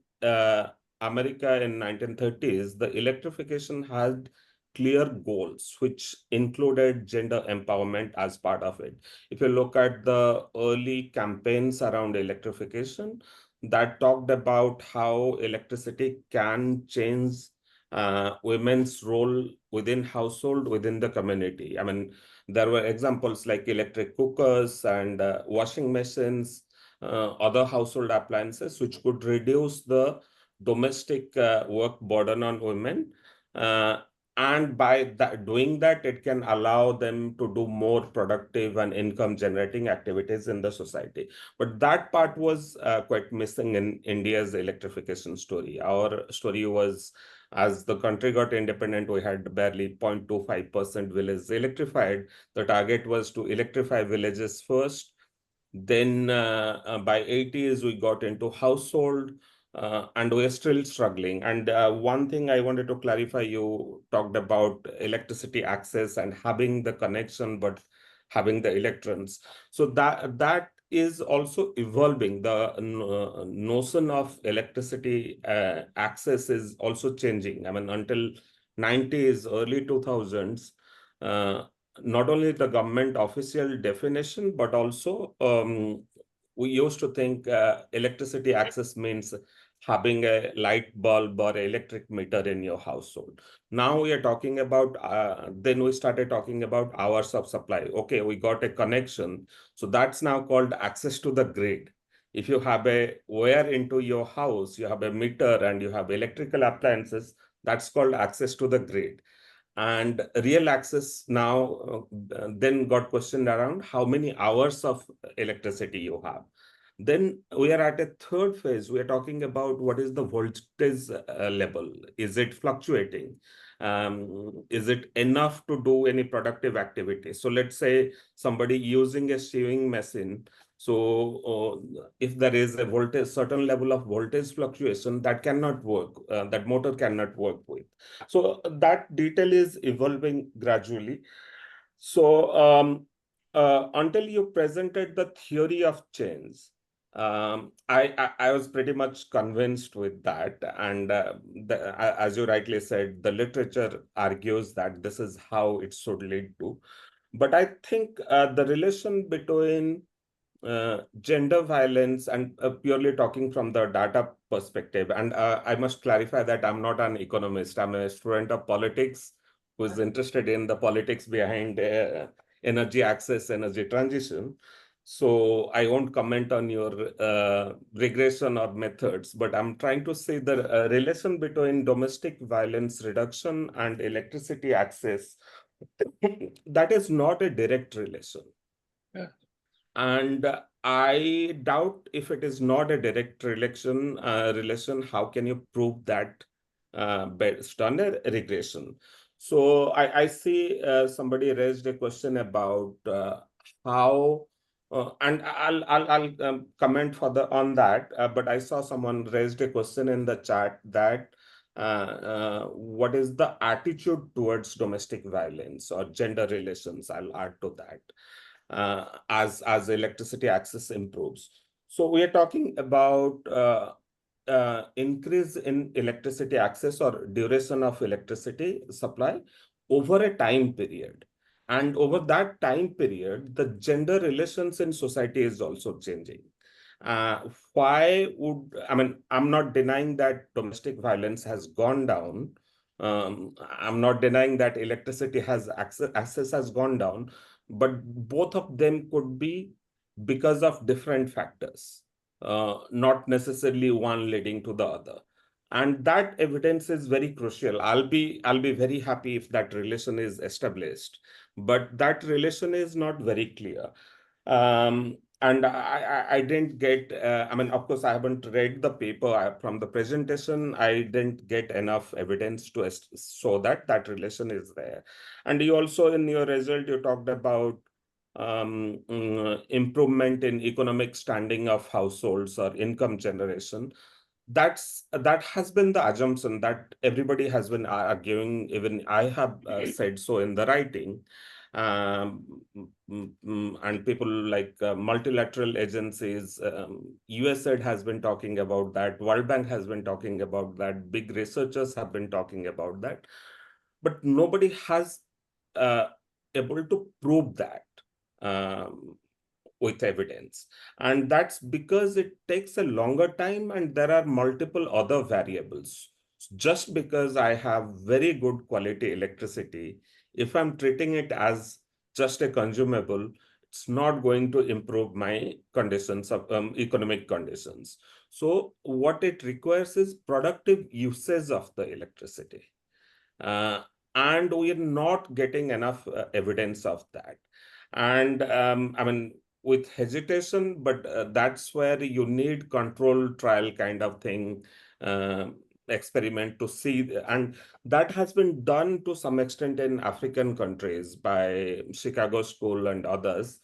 America in 1930s, the electrification had clear goals, which included gender empowerment as part of it. If you look at the early campaigns around electrification, that talked about how electricity can change women's role within household, within the community. I mean, there were examples like electric cookers and washing machines, other household appliances, which could reduce the domestic work burden on women. And by doing that, it can allow them to do more productive and income generating activities in the society. But that part was quite missing in India's electrification story. Our story was, as the country got independent, we had barely 0.25% villages electrified. The target was to electrify villages first. Then by 80s, we got into household. And we're still struggling. And one thing I wanted to clarify, you talked about electricity access and having the connection, but having the electrons. So that is also evolving. The notion of electricity access is also changing. I mean, until 90s, early 2000s, not only the government official definition, but also we used to think electricity access means having a light bulb or electric meter in your household. Now we are talking about, then we started talking about hours of supply. Okay, we got a connection. So that's now called access to the grid. If you have a wire into your house, you have a meter and you have electrical appliances, that's called access to the grid. And real access now then got questioned around how many hours of electricity you have. Then we are at a third phase. We are talking about what is the voltage level. Is it fluctuating? Is it enough to do any productive activity? So let's say somebody using a sewing machine. So if there is a voltage, certain level of voltage fluctuation, that cannot work, that motor cannot work with. So that detail is evolving gradually. So until you presented the theory of change, I was pretty much convinced with that. And as you rightly said, the literature argues that this is how it should lead to. But I think the relation between gender violence and purely talking from the data perspective, and I must clarify that I'm not an economist. I'm a student of politics who is interested in the politics behind energy access, energy transition. So I won't comment on your regression or methods, but I'm trying to say the relation between domestic violence reduction and electricity access, that is not a direct relation. Yeah. And I doubt if it is not a direct relation, how can you prove that based on a regression? So I see somebody raised a question about how, and I'll comment further on that. But I saw someone raised a question in the chat that what is the attitude towards domestic violence or gender relations? I'll add to that. As electricity access improves. So we are talking about increase in electricity access or duration of electricity supply over a time period. And over that time period, the gender relations in society is also changing. Why would, I mean, I'm not denying that domestic violence has gone down. I'm not denying that electricity has access has gone down, but both of them could be because of different factors, not necessarily one leading to the other. And that evidence is very crucial. I'll be very happy if that relation is established, but that relation is not very clear. And I didn't get, I mean, of course, I haven't read the paper from the presentation. I didn't get enough evidence to show that that relation is there. And you also, in your result, you talked about improvement in economic standing of households or income generation. That has been the assumption that everybody has been arguing. Even I have said so in the writing. And people like multilateral agencies, USAID has been talking about that, World Bank has been talking about that, big researchers have been talking about that, but nobody has able to prove that with evidence. And that's because it takes a longer time and there are multiple other variables. Just because I have very good quality electricity, if I'm treating it as just a consumable, it's not going to improve my conditions of economic conditions. So what it requires is productive usage of the electricity. And we are not getting enough evidence of that. And I mean, with hesitation, but that's where you need controlled trial kind of thing, experiment to see. And that has been done to some extent in African countries by Chicago School and others.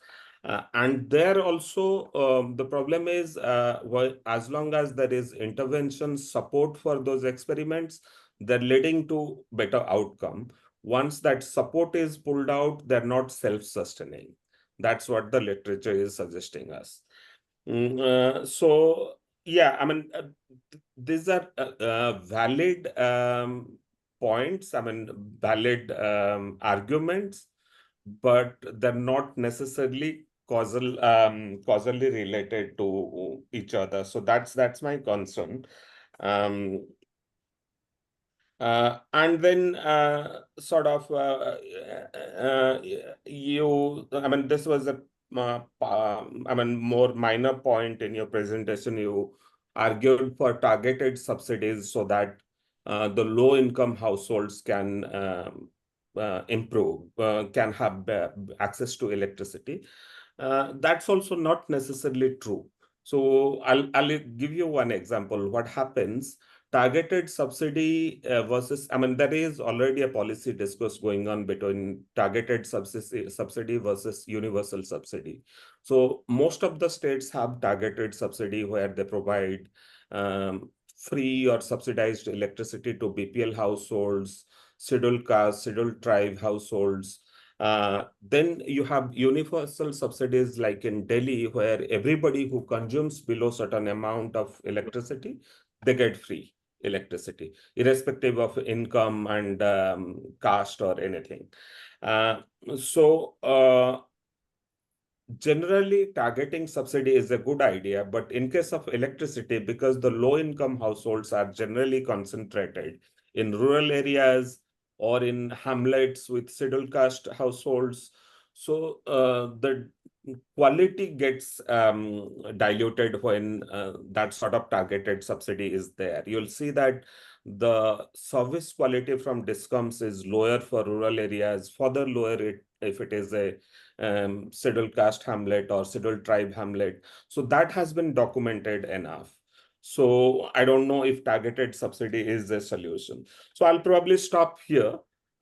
And there also, the problem is, well, as long as there is intervention support for those experiments, they're leading to better outcome. Once that support is pulled out, they're not self-sustaining. That's what the literature is suggesting us. So, yeah, I mean, these are valid points, I mean, valid arguments. but they're not necessarily causally related to each other. So that's my concern. And then I mean, this was a I mean, more minor point in your presentation. You argued for targeted subsidies so that the low-income households can improve, can have access to electricity. That's also not necessarily true. So I'll give you one example. What happens? Targeted subsidy versus, I mean, there is already a policy discourse going on between targeted subsidy versus universal subsidy. So most of the states have targeted subsidy where they provide free or subsidized electricity to BPL households, scheduled caste, scheduled tribe households. Then you have universal subsidies like in Delhi, where everybody who consumes below certain amount of electricity, they get free electricity, irrespective of income and caste or anything. Generally, targeting subsidy is a good idea, but in case of electricity, because the low-income households are generally concentrated in rural areas or in hamlets with scheduled caste households, so the quality gets diluted when that sort of targeted subsidy is there. You'll see that the service quality from DISCOMs is lower for rural areas, further lower if it is a scheduled caste hamlet or scheduled tribe hamlet. So that has been documented enough. So I don't know if targeted subsidy is a solution. So I'll probably stop here.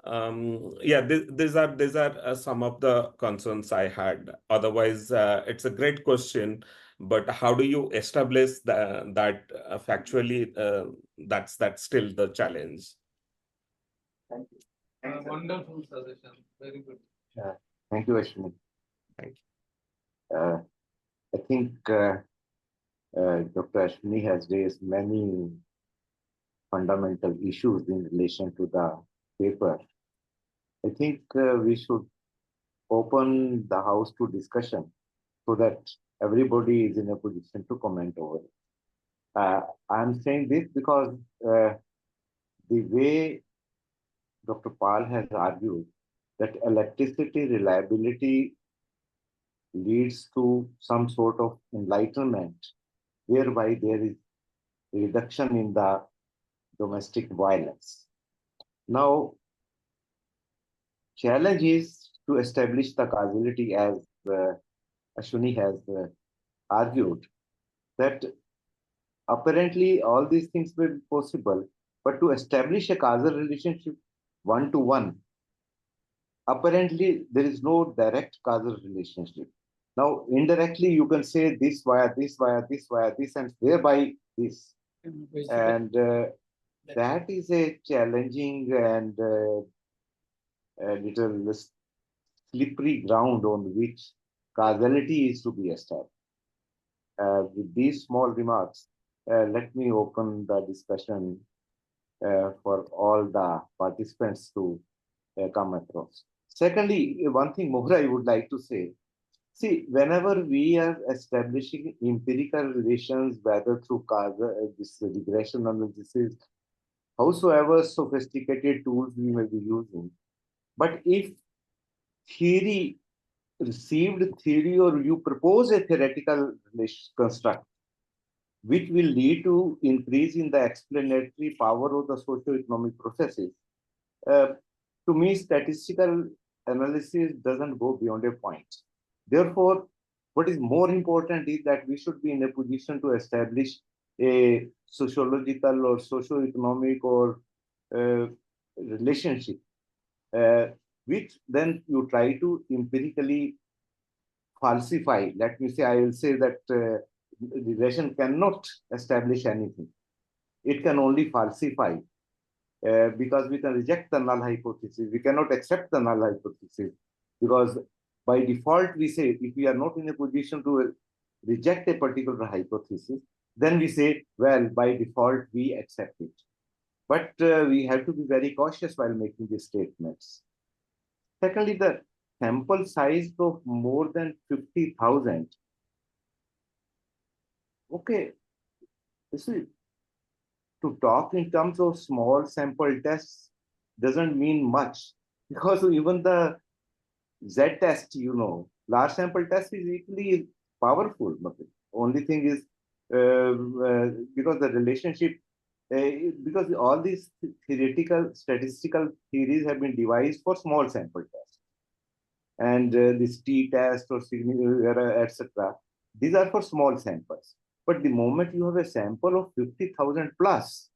Yeah, these are some of the concerns I had. Otherwise, it's a great question, but how do you establish that factually? That's still the challenge. Thank you. Wonderful suggestion. Very good. Thank you, Ashwini. Thank I think Dr. Ashwini has raised many fundamental issues in relation to the paper. I think we should open the house to discussion so that everybody is in a position to comment over it. I'm saying this because the way Dr. Pal has argued that electricity reliability leads to some sort of enlightenment, whereby there is a reduction in the domestic violence. Now, challenge is to establish the causality, as Ashwini has argued, that apparently all these things will be possible, but to establish a causal relationship one-to-one, apparently there is no direct causal relationship. Now, indirectly, you can say this via this, via this, via this, and thereby this. And that is a challenging and a little slippery ground on which causality is to be established. With these small remarks, let me open the discussion for all the participants to come across. Secondly, one thing more I would like to say, see, whenever we are establishing empirical relations, whether through this regression analysis, howsoever sophisticated tools we may be using, but if theory, received theory, or you propose a theoretical construct, which will lead to increase in the explanatory power of the socio-economic processes, to me, statistical analysis doesn't go beyond a point. Therefore, what is more important is that we should be in a position to establish a sociological or socio-economic or relationship, which then you try to empirically falsify. Let me say, I will say that regression cannot establish anything. It can only falsify. Because we can reject the null hypothesis. We cannot accept the null hypothesis because by default we say if we are not in a position to reject a particular hypothesis, then we say, well, by default we accept it. But we have to be very cautious while making these statements. Secondly, the sample size of more than 50,000. Okay, this is to talk in terms of small sample tests doesn't mean much because even the Z test, large sample test is equally powerful. But only thing is because the relationship, because all these theoretical statistical theories have been devised for small sample tests, and this t test or etc. These are for small samples. But the moment you have a sample of 50,000 plus,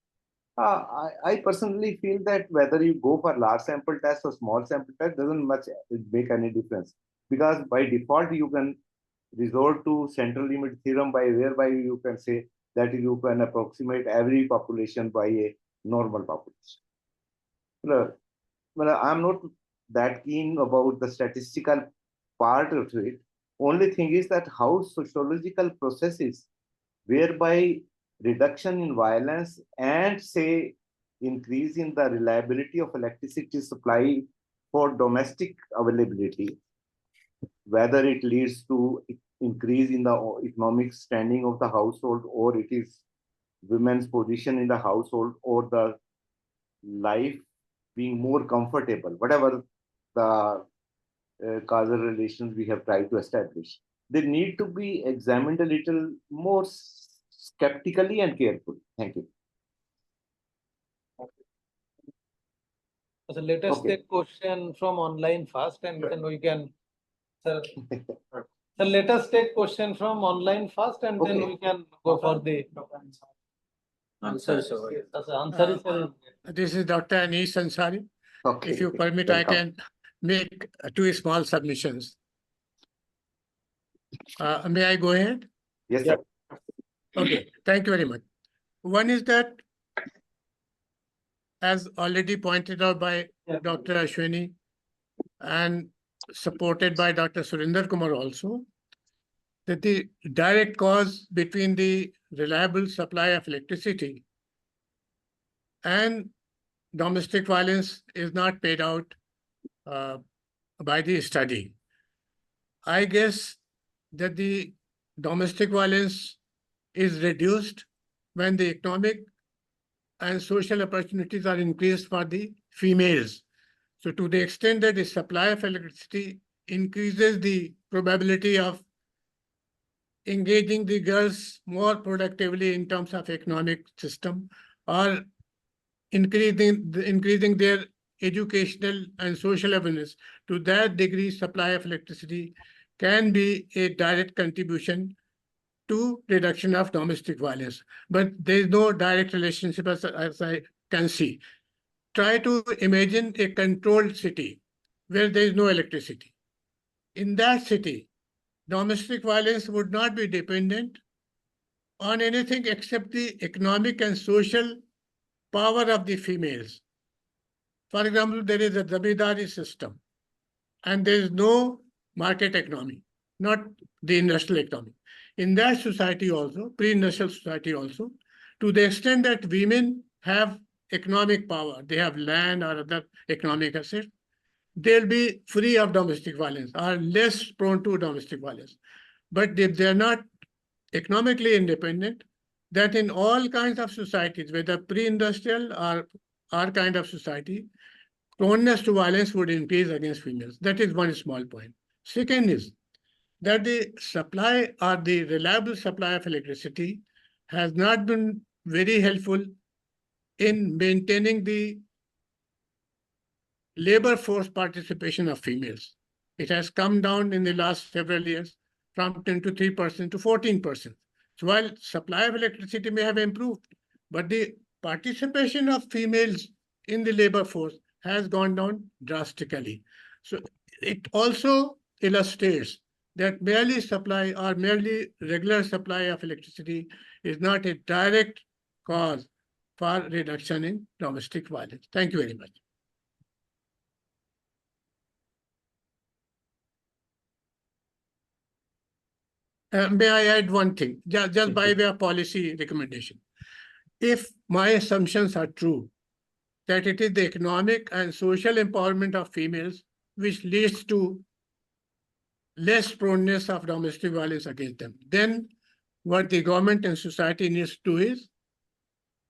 I personally feel that whether you go for large sample test or small sample test doesn't much make any difference, because by default you can resort to central limit theorem by whereby you can say that you can approximate every population by a normal population. Well, I'm not that keen about the statistical part of it. Only thing is that how sociological processes whereby reduction in violence and say increase in the reliability of electricity supply for domestic availability, whether it leads to increase in the economic standing of the household, or it is women's position in the household, or the life being more comfortable, whatever the causal relations we have tried to establish, they need to be examined a little more skeptically and carefully. Thank you. So let us Okay. take question from online first, and then we can, sir. So let us take question from online first, and then Okay. we can go for the answer. Answer is This is Dr. Anish Ansari. Okay. If you permit, I can make two small submissions. May I go ahead? Yes, sir. Okay, thank you very much. One is that, as already pointed out by Dr. Ashwini and supported by Dr. Surinder Kumar also, that the direct cause between the reliable supply of electricity and domestic violence is not paid out by the study. I guess that the domestic violence is reduced when the economic and social opportunities are increased for the females. So to the extent that the supply of electricity increases the probability of engaging the girls more productively in terms of economic system, or increasing their educational and social awareness, to that degree supply of electricity can be a direct contribution to reduction of domestic violence. But there is no direct relationship as I can see. Try to imagine a controlled city where there is no electricity. In that city, domestic violence would not be dependent on anything except the economic and social power of the females. For example, there is a zamindari system and there is no market economy, not the industrial economy. In that society also, pre-industrial society also, to the extent that women have economic power, they have land or other economic assets, they'll be free of domestic violence, are less prone to domestic violence. But if they're not economically independent, that in all kinds of societies, whether pre-industrial or our kind of society, proneness to violence would increase against females. That is one small point. Second is that the supply or the reliable supply of electricity has not been very helpful in maintaining the labor force participation of females. It has come down in the last several years from 23% to 14%. So while supply of electricity may have improved, but the participation of females in the labor force has gone down drastically. So it also illustrates that merely supply or merely regular supply of electricity is not a direct cause for reduction in domestic violence. Thank you very much. May I add one thing, just by way of policy recommendation? If my assumptions are true, that it is the economic and social empowerment of females which leads to less proneness of domestic violence against them. Then what the government and society needs to do is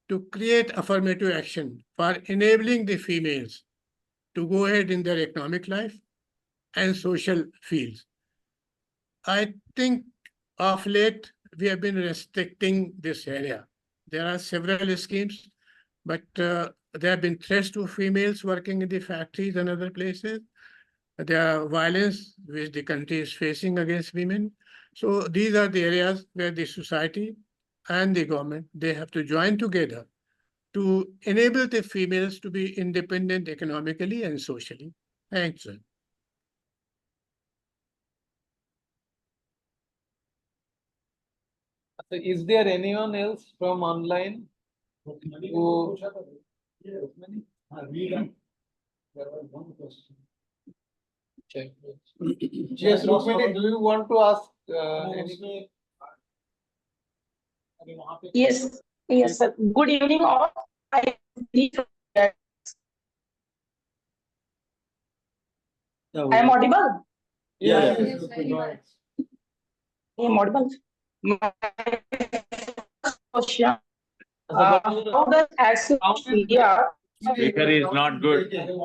to create affirmative action for enabling the females to go ahead in their economic life and social fields. I think of late, we have been restricting this area. There are several schemes, but there have been threats to females working in the factories and other places. There are violence which the country is facing against women. So these are the areas where the society and the government, they have to join together to enable the females to be independent economically and socially. Thanks, sir. So is there anyone else from online who? Check. Yes, Rukmini, do you want to ask anything? Yes, yes, sir. Good evening, all. I am audible. Yes, Yeah. yes, Rukmini, go ahead. I am audible. My question: how does access to media? Speaker is not good. I am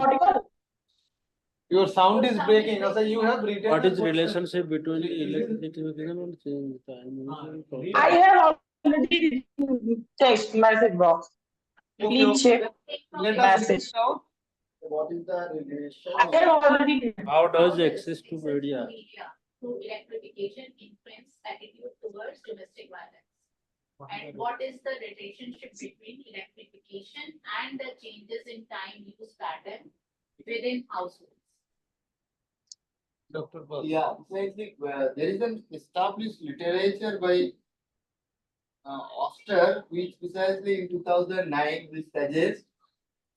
audible. Your sound is breaking. Also, you have written. What the is question. relationship between electrification and change time? I have already text message box. Please check Let us read message. it out. What is the relation? I have already. How does access to media? To electrification influence attitude towards domestic violence? And what is the relationship between electrification and the changes in time use pattern within households? Dr. Bal. Yeah, precisely. There is an established literature by Oster, which precisely in 2009 which suggests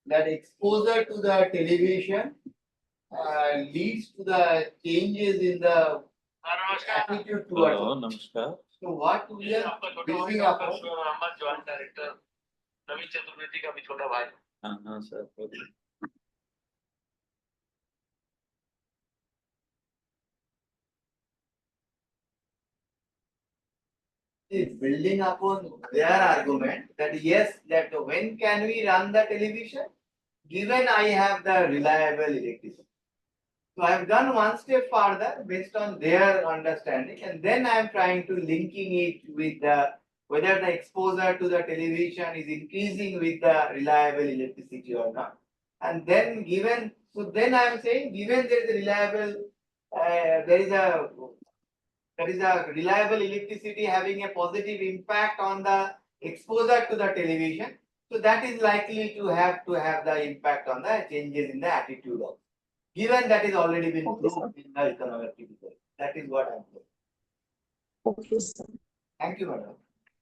that exposure to the television leads to the changes in the attitude towards it. Namaskar. So what we are building up on, Sir. is building upon their argument that yes, that when can we run the television? Given I have the reliable electricity. So I have gone one step further based on their understanding, and then I am trying to linking it with the whether the exposure to the television is increasing with the reliable electricity or not. And then given, so then I am saying given there is a reliable, there is a reliable electricity having a positive impact on the exposure to the television. So that is likely to have the impact on the changes in the attitude of. Given that is already been Okay, proved in the economic activity. That is what I am saying. Okay, sir. Thank you, madam.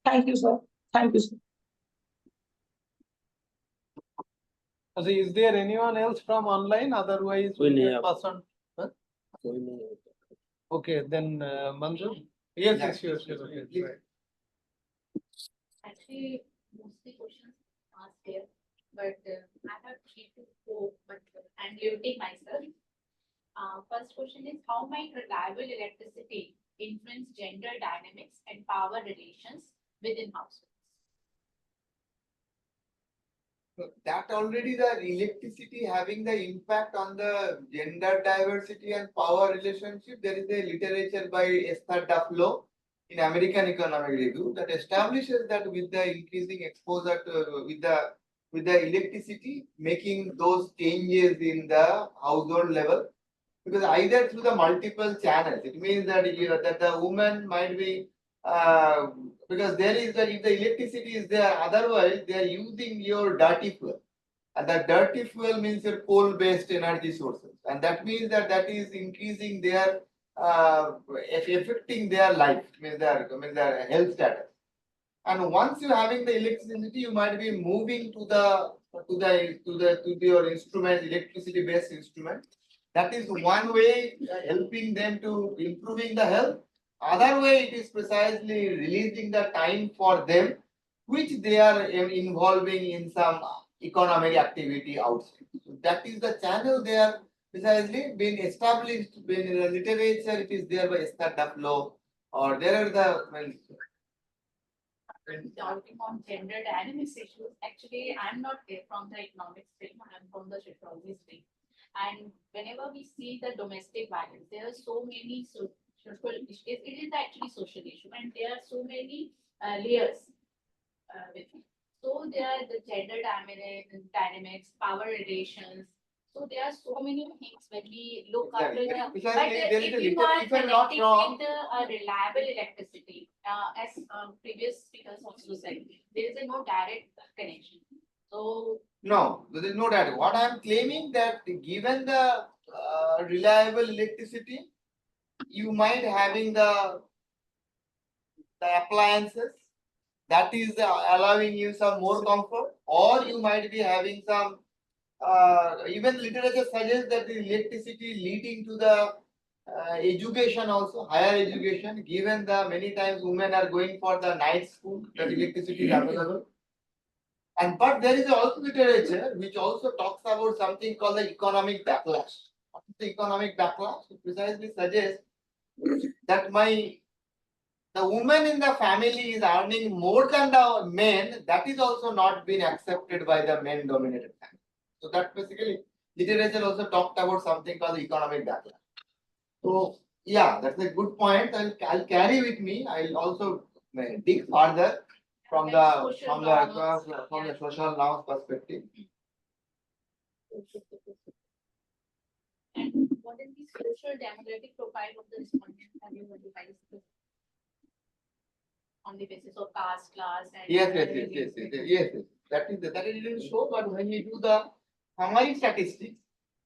Thank you, sir. Thank you, sir. So is there anyone else from online? Otherwise, we We will have- pass on. Huh? Okay, then Manju. Yes, yes, sure, sure. Okay, Please. right. Actually, mostly questions asked here, but I have 3 to 4, but I'm limiting myself. First question is how might reliable electricity influence gender dynamics and power relations within households? So that already the electricity having the impact on the gender diversity and power relationship. There is a literature by Esther Duflo in American Economic Review that establishes that with the increasing exposure to with the electricity, making those changes in the household level, because either through the multiple channels, it means that that the woman might be because there is that if the electricity is there, otherwise they are using your dirty fuel, and that dirty fuel means your coal-based energy sources, and that means that that is increasing their affecting their life, means their health status. And once you're having the electricity, you might be moving to your instrument, electricity based instrument. That is one way helping them to improving the health. Other way, it is precisely releasing the time for them, which they are involving in some economic activity outside. So that is the channel they are precisely been established, been in the literature, it is there by Esther Duflo, or there are the, Talking on gender dynamics issues, actually, I'm not there from the economic stream, I'm from the sociology stream. And whenever we see the domestic violence, there are so many social issues. It is actually social issue, and there are so many layers with it. So there are the gender dynamics, power relations. So there are so many things when we look after the. Because But there is if a you little, are if I'm not connecting wrong, with the reliable electricity, as previous speakers also said, there is a no direct connection. So no, there is no doubt. What I am claiming that given the reliable electricity, you might having the appliances that is allowing you some more comfort, or you might be having some even literature suggests that the electricity leading to the education also, higher education, given the many times women are going for the night school, that electricity is available. And but there is also literature which also talks about something called the economic backlash. What is the economic backlash? It precisely suggests that the woman in the family is earning more than the men, that is also not been accepted by the men dominated family. So that basically literature also talked about something called the economic backlash. So yeah, that's a good point. I'll carry with me. I'll also dig further from the social norms perspective. and what is the social demographic profile of the respondent? Have you modified this on the basis of caste, class, and Yes. That is that it didn't show, but when you do the summary statistics,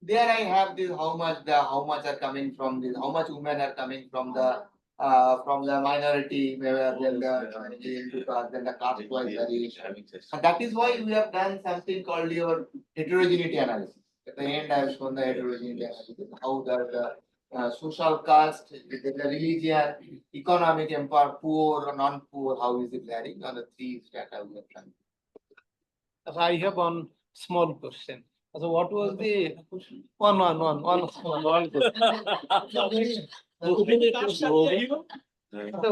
there I have this how much are coming from this, how much women are coming from the minority, then the caste wise variation. And that is why we have done something called your heterogeneity analysis. At the end, I have shown the heterogeneity analysis, how the social caste, the religion, economic empower, poor or non-poor, how is it varying on the three strata we have done. So I have one small question. So what was the one small question. So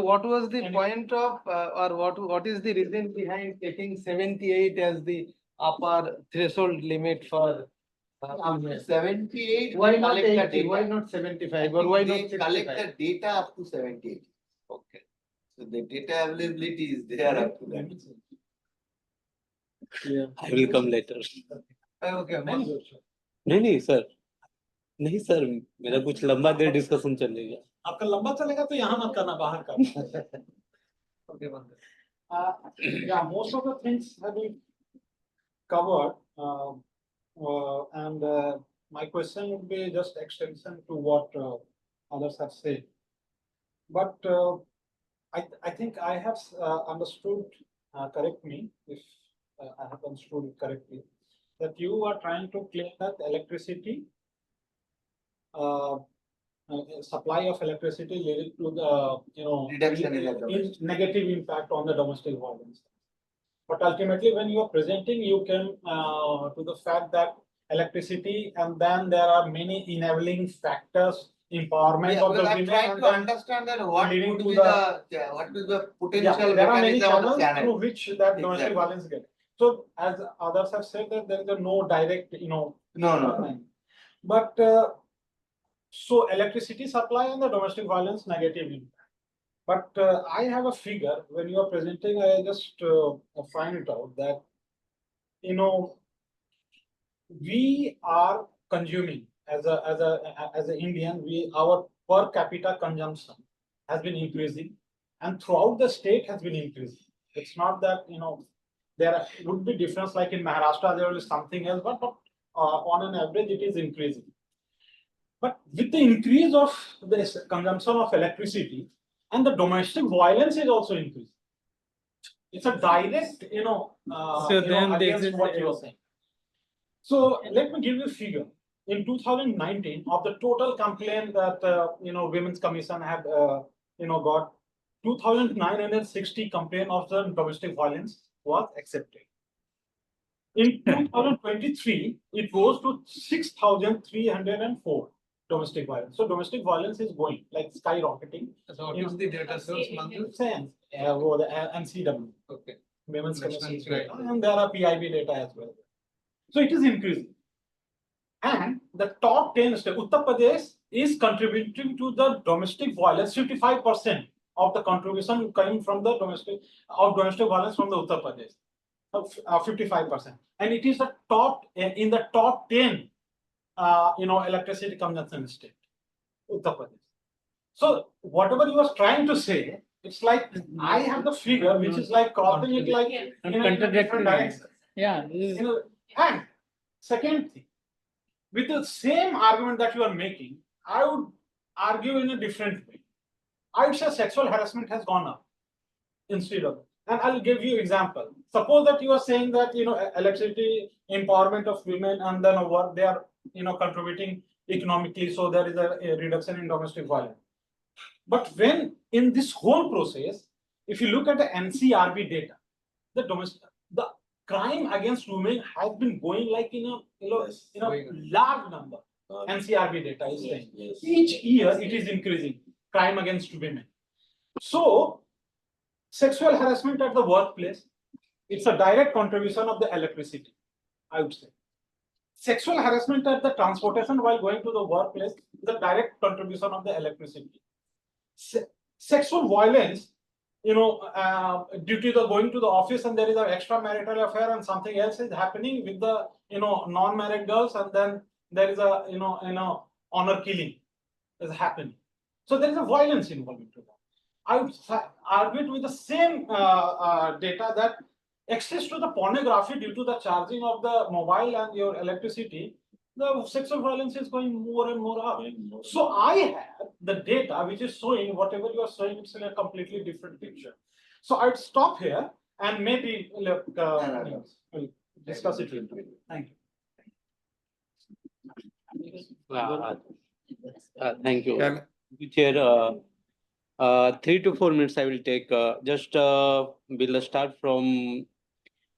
what was the point of or what is the reason behind taking 78 as the upper threshold limit for 78. why not collect the 80? data. Why not 75? Or why not They collect 65? the data up to 78. Okay. So the data availability is there up to that. Yeah, I will come later. Okay. नहीं sir, नहीं sir, मेरा कुछ लंबा देर discussion चलेगा. आपका लंबा चलेगा तो यहाँ मत करना, बाहर करना. Okay. Yeah, most of the things have been covered, and my question would be just extension to what others have said. But I think I have understood, correct me if I have understood it correctly, that you are trying to claim that electricity, supply of electricity leading to the Reduction in the negative impact on the domestic violence. But ultimately, when you are presenting, you came to the fact that electricity, and then there are many enabling factors, empowerment of the I'm women. trying and to then understand that what leading would to be what is the potential there are many mechanism of channels the channel. through which that domestic Exactly. violence get. So, as others have said, that there is no direct, No. But so electricity supply and the domestic violence negative impact. But I have a figure when you are presenting. I just find it out that we are consuming as an Indian. Our per capita consumption has been increasing, and throughout the state has been increasing. It's not that there would be difference like in Maharashtra there is something else, but on an average it is increasing. But with the increase of this consumption of electricity, and the domestic violence is also increasing. It's a direct, against what you are saying. So let me give you a figure. In 2019, of the total complaint that Women's Commission had got, 2,960 complaint of the domestic violence was accepted. In 2023, it rose to 6,304 domestic violence. So domestic violence is going like skyrocketing. So what is the data source, Manju? Science, the NCW, Okay. Women's National Commission CID. data, and there are PIB data as well. So it is increasing. And the top 10 states, Uttar Pradesh is contributing to the domestic violence, 55% of the contribution coming from the domestic violence from the Uttar Pradesh. 55%, and it is the top in the top 10 electricity consumption state, Uttar Pradesh. So whatever you are trying to say, it's like I have the figure which is like crossing it like in a different direction. Yeah. And second thing, with the same argument that you are making, I would argue in a different way. I would say sexual harassment has gone up instead of. And I'll give you example. Suppose that you are saying that electricity empowerment of women and then what they are contributing economically, so there is a reduction in domestic violence. But when in this whole process, if you look at the NCRB data, the crime against women has been going like in a large number. NCRB data is saying each year it is increasing crime against women. So sexual harassment at the workplace, it's a direct contribution of the electricity, I would say. Sexual harassment at the transportation while going to the workplace is a direct contribution of the electricity. Sexual violence, due to the going to the office and there is an extramarital affair and something else is happening with the non-married girls, and then there is a honor killing is happening. So there is a violence involved into that. I would argue with the same data that access to the pornography due to the charging of the mobile and your electricity, the sexual violence is going more and more up. So I have the data which is showing whatever you are showing, it's in a completely different picture. So I'd stop here and maybe we'll discuss it later. Thank you. Thank you. Chair, 3 to 4 minutes I will take. We'll start from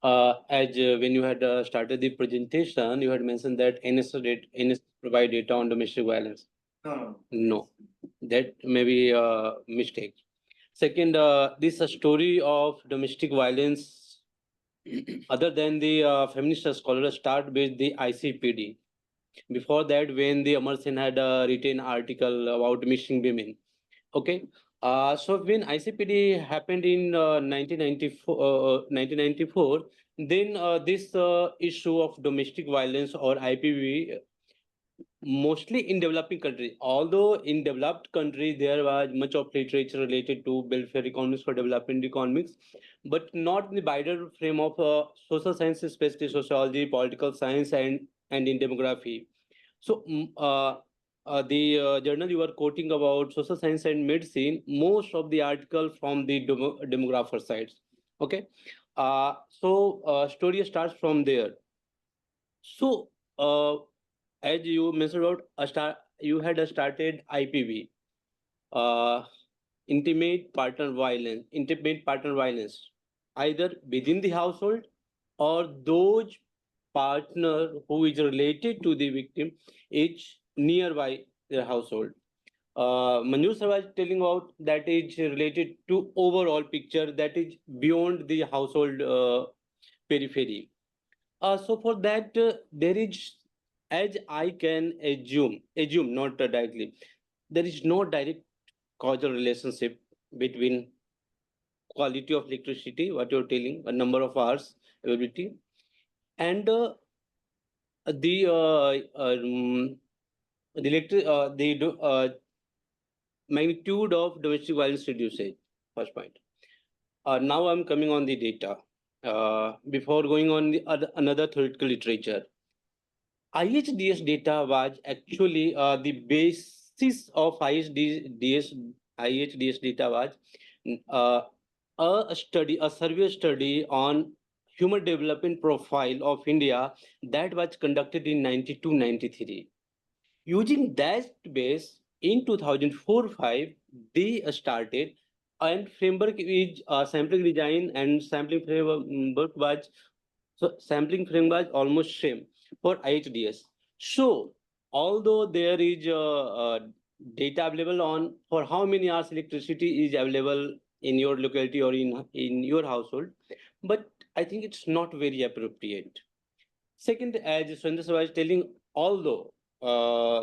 when you had started the presentation, you had mentioned that NS provide data on domestic violence. No, that may be a mistake. Second, this story of domestic violence, other than the feminist scholars, start with the ICPD. Before that, when the Amar Sen had written article about missing women. Okay. So when ICPD happened in 1994, then this issue of domestic violence or IPV, mostly in developing countries, although in developed countries there was much of literature related to welfare economics for development economics, but not in the wider frame of social science, especially sociology, political science, and in demography. So the journal you are quoting about social science and medicine, most of the article from the demographer sides. Okay. So story starts from there. So as you mentioned about you had started IPV, intimate partner violence, either within the household or those partner who is related to the victim is nearby their household. Manju sir was telling about that is related to overall picture that is beyond the household periphery. So for that, there is, as I can assume not directly, there is no direct causal relationship between quality of electricity, what you're telling, a number of hours availability, and the magnitude of domestic violence reduces. First point. Now I'm coming on the data. Before going on the another theoretical literature, IHDS data was actually the basis of IHDS data was a survey study on human development profile of India that was conducted in 92-93. Using that base in 2004-5, they started, and framework is sampling design and sampling framework was So sampling frame was almost same for IHDS. So although there is data available on for how many hours electricity is available in your locality or in your household, but I think it's not very appropriate. Second, as Sundar was telling, although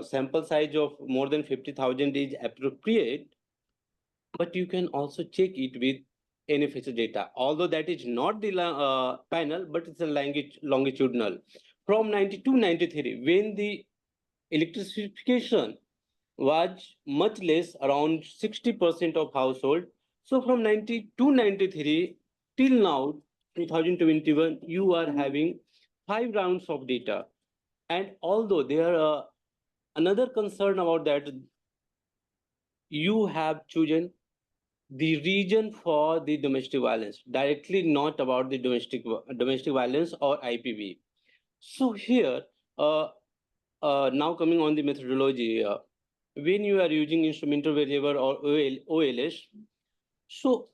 sample size of more than 50,000 is appropriate, but you can also check it with NFS data. Although that is not the panel, but it's a longitudinal. From 92-93, when the electrification was much less, around 60% of household. So from 92-93 till now, 2021, you are having 5 rounds of data. And although there are another concern about that, you have chosen the region for the domestic violence, directly not about the domestic violence or IPV. So here, now coming on the methodology, when you are using instrumental variable or OLS, so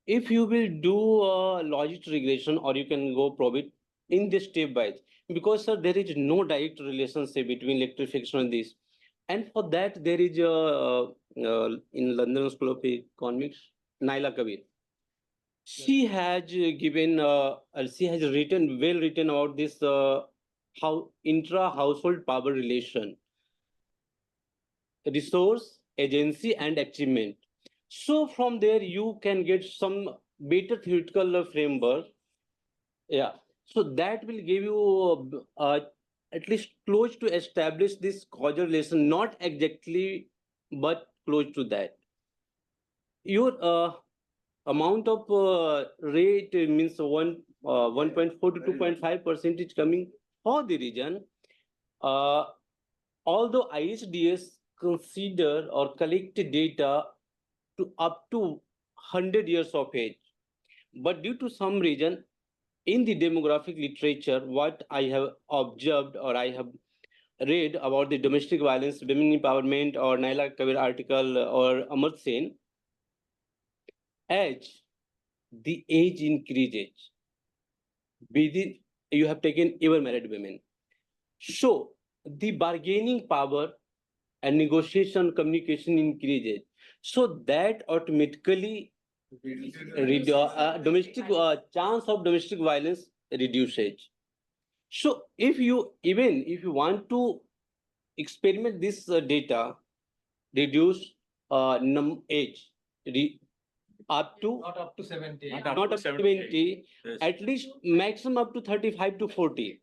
if you will do a logic regression or you can go probe it in this step wise, because sir, there is no direct relationship between electrification and this. And for that, there is in London School of Economics, Naila Kabir. She has she has well written about this how intra-household power relation, resource, agency, and achievement. So from there, you can get some better theoretical framework. Yeah. So that will give you at least close to establish this causal relation, not exactly, but close to that. Your amount of rate means 1.4 to 2.5% is coming for the region. Although ISDS consider or collect data to up to 100 years of age, but due to some reason in the demographic literature, what I have observed or I have read about the domestic violence, women empowerment, or Naila Kabir article or Amar Sen, as the age increases, within you have taken ever married women. So the bargaining power and negotiation communication increases. So that automatically domestic chance of domestic violence reduces. So if you even if you want to experiment this data, reduce age up to Not up to 70. not up to 70, at least maximum up to 35 to 40.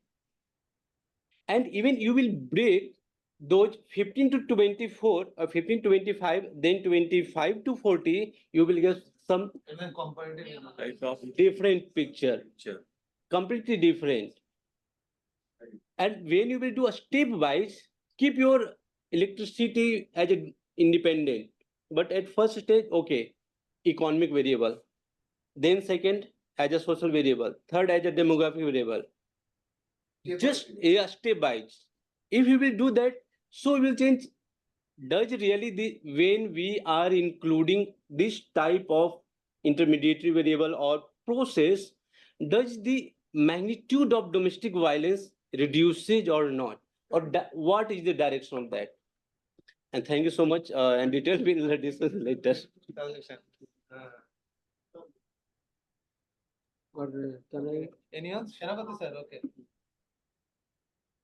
And even you will break those 15 to 24 or 15 to 25, then 25 to 40, you will get some Even comparative. different picture, completely different. And when you will do a step wise, keep your electricity as an independent. But at first stage, okay, economic variable. Then second, as a social variable. Third, as a demographic variable. Just step wise. If you will do that, so we will change. Does really the when we are including this type of intermediary variable or process, does the magnitude of domestic violence reduces or not? Or what is the direction of that? And thank you so much. And details we'll discuss later. Or can I? Any else? Shanapati sir, okay.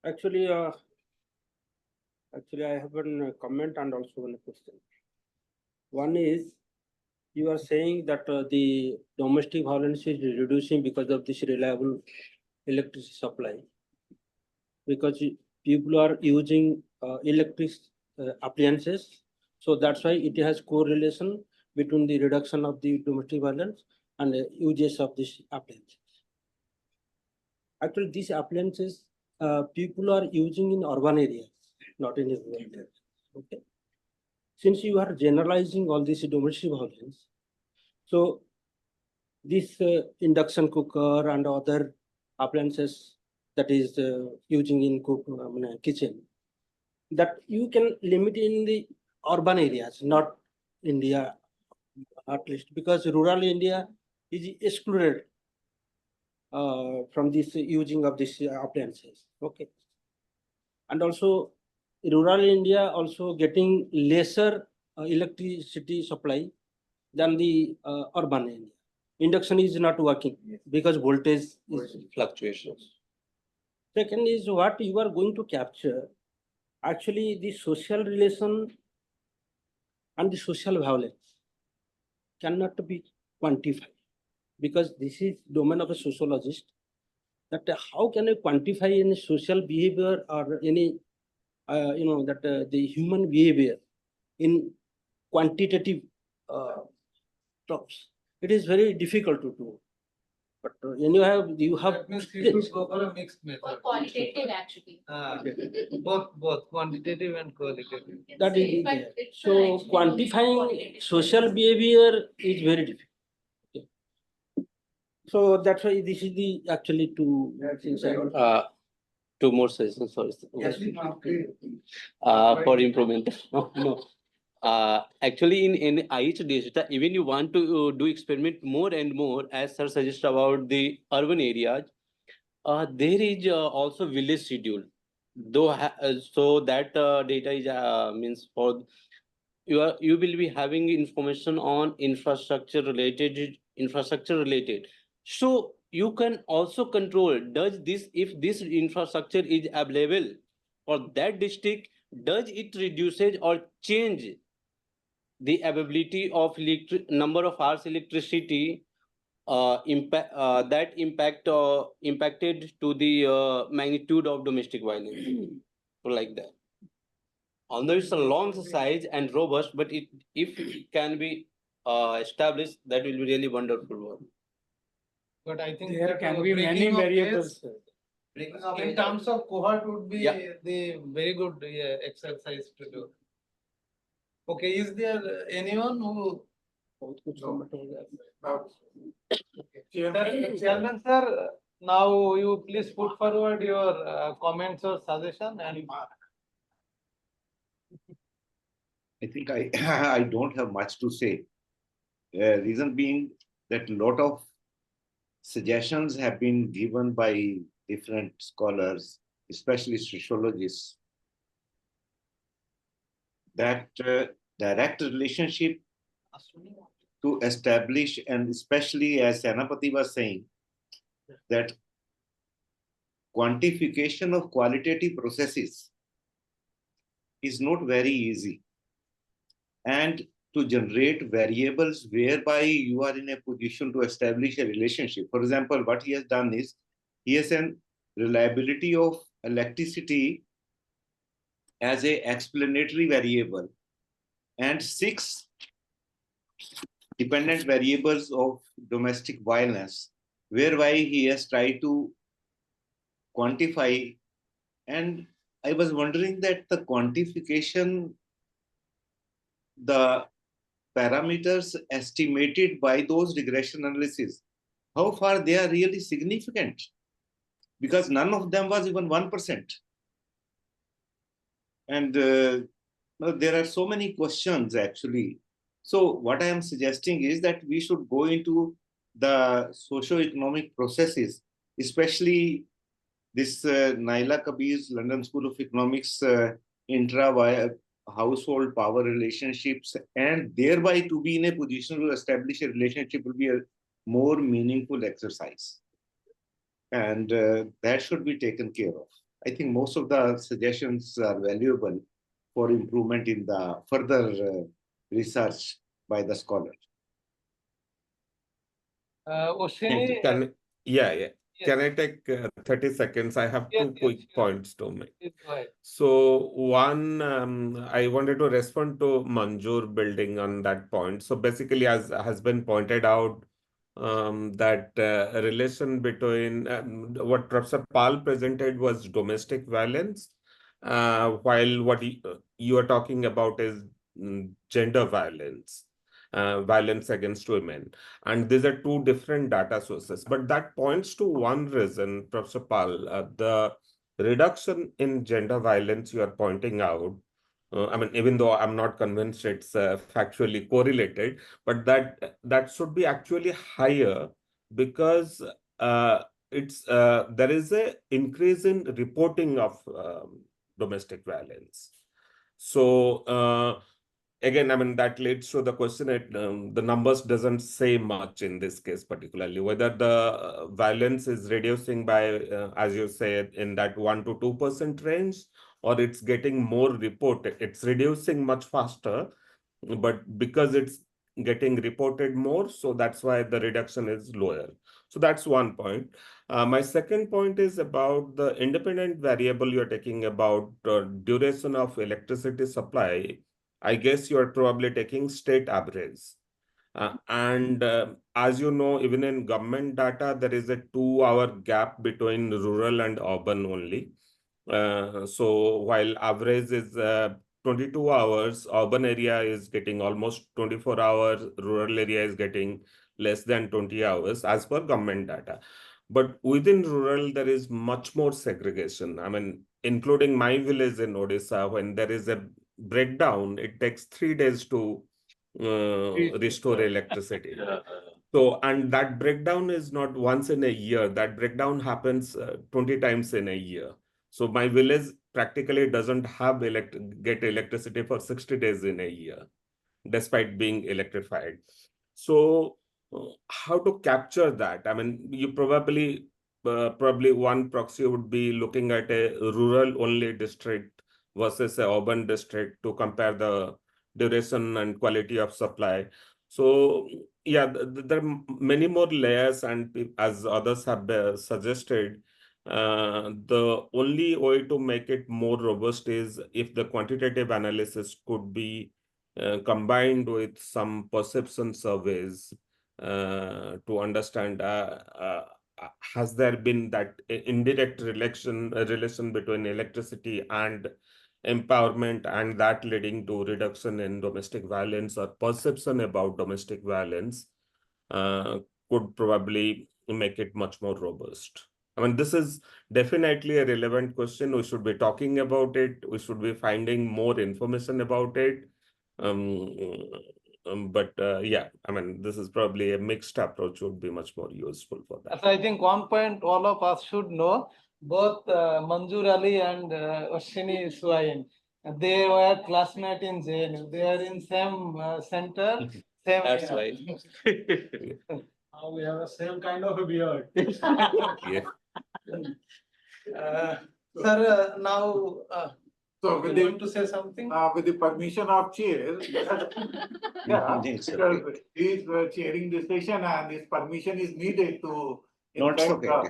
Actually, I have one comment and also one question. One is, you are saying that the domestic violence is reducing because of this reliable electricity supply. Because people are using electric appliances, so that's why it has correlation between the reduction of the domestic violence and the uses of these appliances. Actually, these appliances people are using in urban areas, not in rural areas. Okay. Since you are generalizing all this domestic violence, so this induction cooker and other appliances that is using in kitchen, that you can limit in the urban areas, not India, at least because rural India is excluded from this using of this appliances. Okay. And also rural India also getting lesser electricity supply than the urban area. Induction is not working because voltage is Fluctuations. Second is what you are going to capture. Actually, the social relation and the social violence cannot be quantified because this is domain of a sociologist. That how can you quantify any social behavior or any the human behavior in quantitative terms? It is very difficult to do. But when you have That means you should go for a mixed method. Or qualitative actually. Both quantitative and qualitative. that is But there. it's So not actually quantifying qualitative. social behavior is very difficult. Okay. So that's why this is the actually two things I want. Two more sessions, sorry. For improvement. No. Actually, in IH data, even you want to do experiment more and more, as sir suggests about the urban areas, there is also village schedule. Though so that data is means for you will be having information on infrastructure related. So you can also control does this if this infrastructure is available for that district, does it reduces or change the availability of number of hours electricity impacted to the magnitude of domestic violence. So like that. Although it's a long exercise and robust, but if it can be established, that will be really wonderful one. But I think There that, can be many breaking of variables. case, in terms of cohort would be Yeah. the very good exercise to do. Okay, is there anyone who? Chairman sir, now you please put forward your comments or suggestion and. I think I I don't have much to say. Reason being that a lot of suggestions have been given by different scholars, especially sociologists, that direct relationship to establish, and especially as Senapati was saying, that quantification of qualitative processes is not very easy. And to generate variables whereby you are in a position to establish a relationship. For example, what he has done is, he has an reliability of electricity as a explanatory variable and 6 dependent variables of domestic violence, whereby he has tried to quantify. And I was wondering that the quantification, the parameters estimated by those regression analyses, how far they are really significant, because none of them was even 1%. And there are so many questions actually. So what I am suggesting is that we should go into the socio-economic processes, especially this Naila Kabir's London School of Economics intra-household power relationships, and thereby to be in a position to establish a relationship will be a more meaningful exercise. And that should be taken care of. I think most of the suggestions are valuable for improvement in the further research by the scholar. Oshini, Yeah. Can I take 30 seconds? I have Yes, two yes, quick sure. points to make. please go ahead. So one, I wanted to respond to Manjur building on that point. So basically, as has been pointed out, that a relation between what Professor Pal presented was domestic violence, while what you are talking about is gender violence. Violence against women. And these are two different data sources. But that points to one reason, Professor Pal, the reduction in gender violence you are pointing out. I mean, even though I'm not convinced it's factually correlated, but that should be actually higher because there is a increase in reporting of domestic violence. So again, I mean, that leads to the question, the numbers doesn't say much in this case particularly, whether the violence is reducing by, as you said, in that 1 to 2% range, or it's getting more reported. It's reducing much faster, but because it's getting reported more, so that's why the reduction is lower. So that's one point. My second point is about the independent variable you're taking about duration of electricity supply. I guess you are probably taking state average. And as you know, even in government data, there is a 2-hour gap between rural and urban only. So while average is 22 hours, urban area is getting almost 24 hours, rural area is getting less than 20 hours as per government data. But within rural, there is much more segregation. I mean, including my village in Odisha, when there is a breakdown, it takes 3 days to restore electricity. So, and that breakdown is not once in a year. That breakdown happens 20 times in a year. So my village practically doesn't have get electricity for 60 days in a year, despite being electrified. So how to capture that? I mean, you probably one proxy would be looking at a rural only district versus a urban district to compare the duration and quality of supply. So yeah, there are many more layers, and as others have suggested, the only way to make it more robust is if the quantitative analysis could be combined with some perception surveys to understand has there been that indirect relation between electricity and empowerment, and that leading to reduction in domestic violence or perception about domestic violence could probably make it much more robust. I mean, this is definitely a relevant question. We should be talking about it. We should be finding more information about it. But yeah, I mean, this is probably a mixed approach would be much more useful for that. So I think one point all of us should know, both Manzoor Ali and Ashwini Swain, they were classmates in JNU. They are in same center, same. That's year. right. We have the same kind of a beard. Yeah. Sir, now So you with the, want to say something? with the permission of chair, yeah, It's because okay. he is chairing the session and his permission is needed to, in No, it's fact, okay.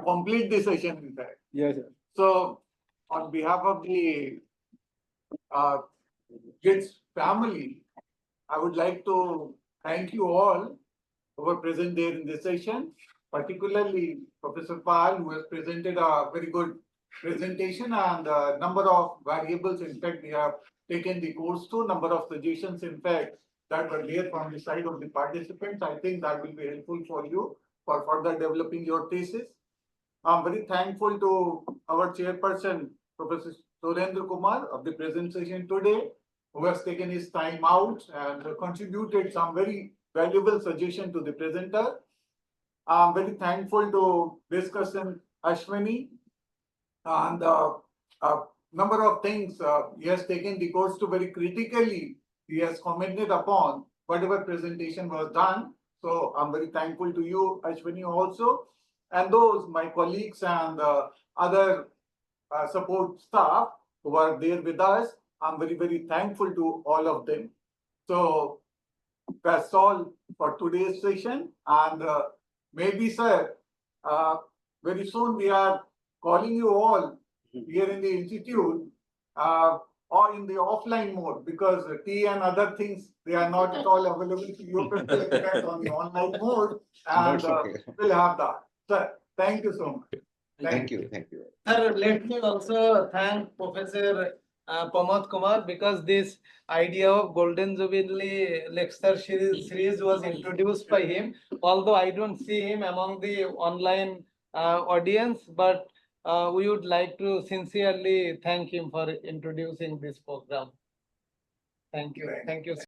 complete the session in fact. Yes, sir. So on behalf of the GIDS family, I would like to thank you all who were present there in this session, particularly Professor Pal, who has presented a very good presentation and a number of variables. In fact, we have taken the course through number of suggestions, in fact, that were there from the side of the participants. I think that will be helpful for you for further developing your thesis. I'm very thankful to our chairperson, Professor Surendra Kumar, of the presentation today, who has taken his time out and contributed some very valuable suggestion to the presenter. I'm very thankful to discussant Ashwini and number of things he has taken the course to very critically. He has commented upon whatever presentation was done. So I'm very thankful to you, Ashwini, also. And those, my colleagues and other support staff who are there with us, I'm very, very thankful to all of them. So that's all for today's session. And maybe, sir, very soon we are calling you all here in the institute or in the offline mode, because tea and other things, they are not at all available to you on the online mode. And we'll have that. Sir, thank you so much. Thank you. Thank you. Sir, let me also thank Professor Pramod Kumar, because this idea of Golden Jubilee lecture series was introduced by him. Although I don't see him among the online audience, but we would like to sincerely thank him for introducing this program. Thank you. Thank you.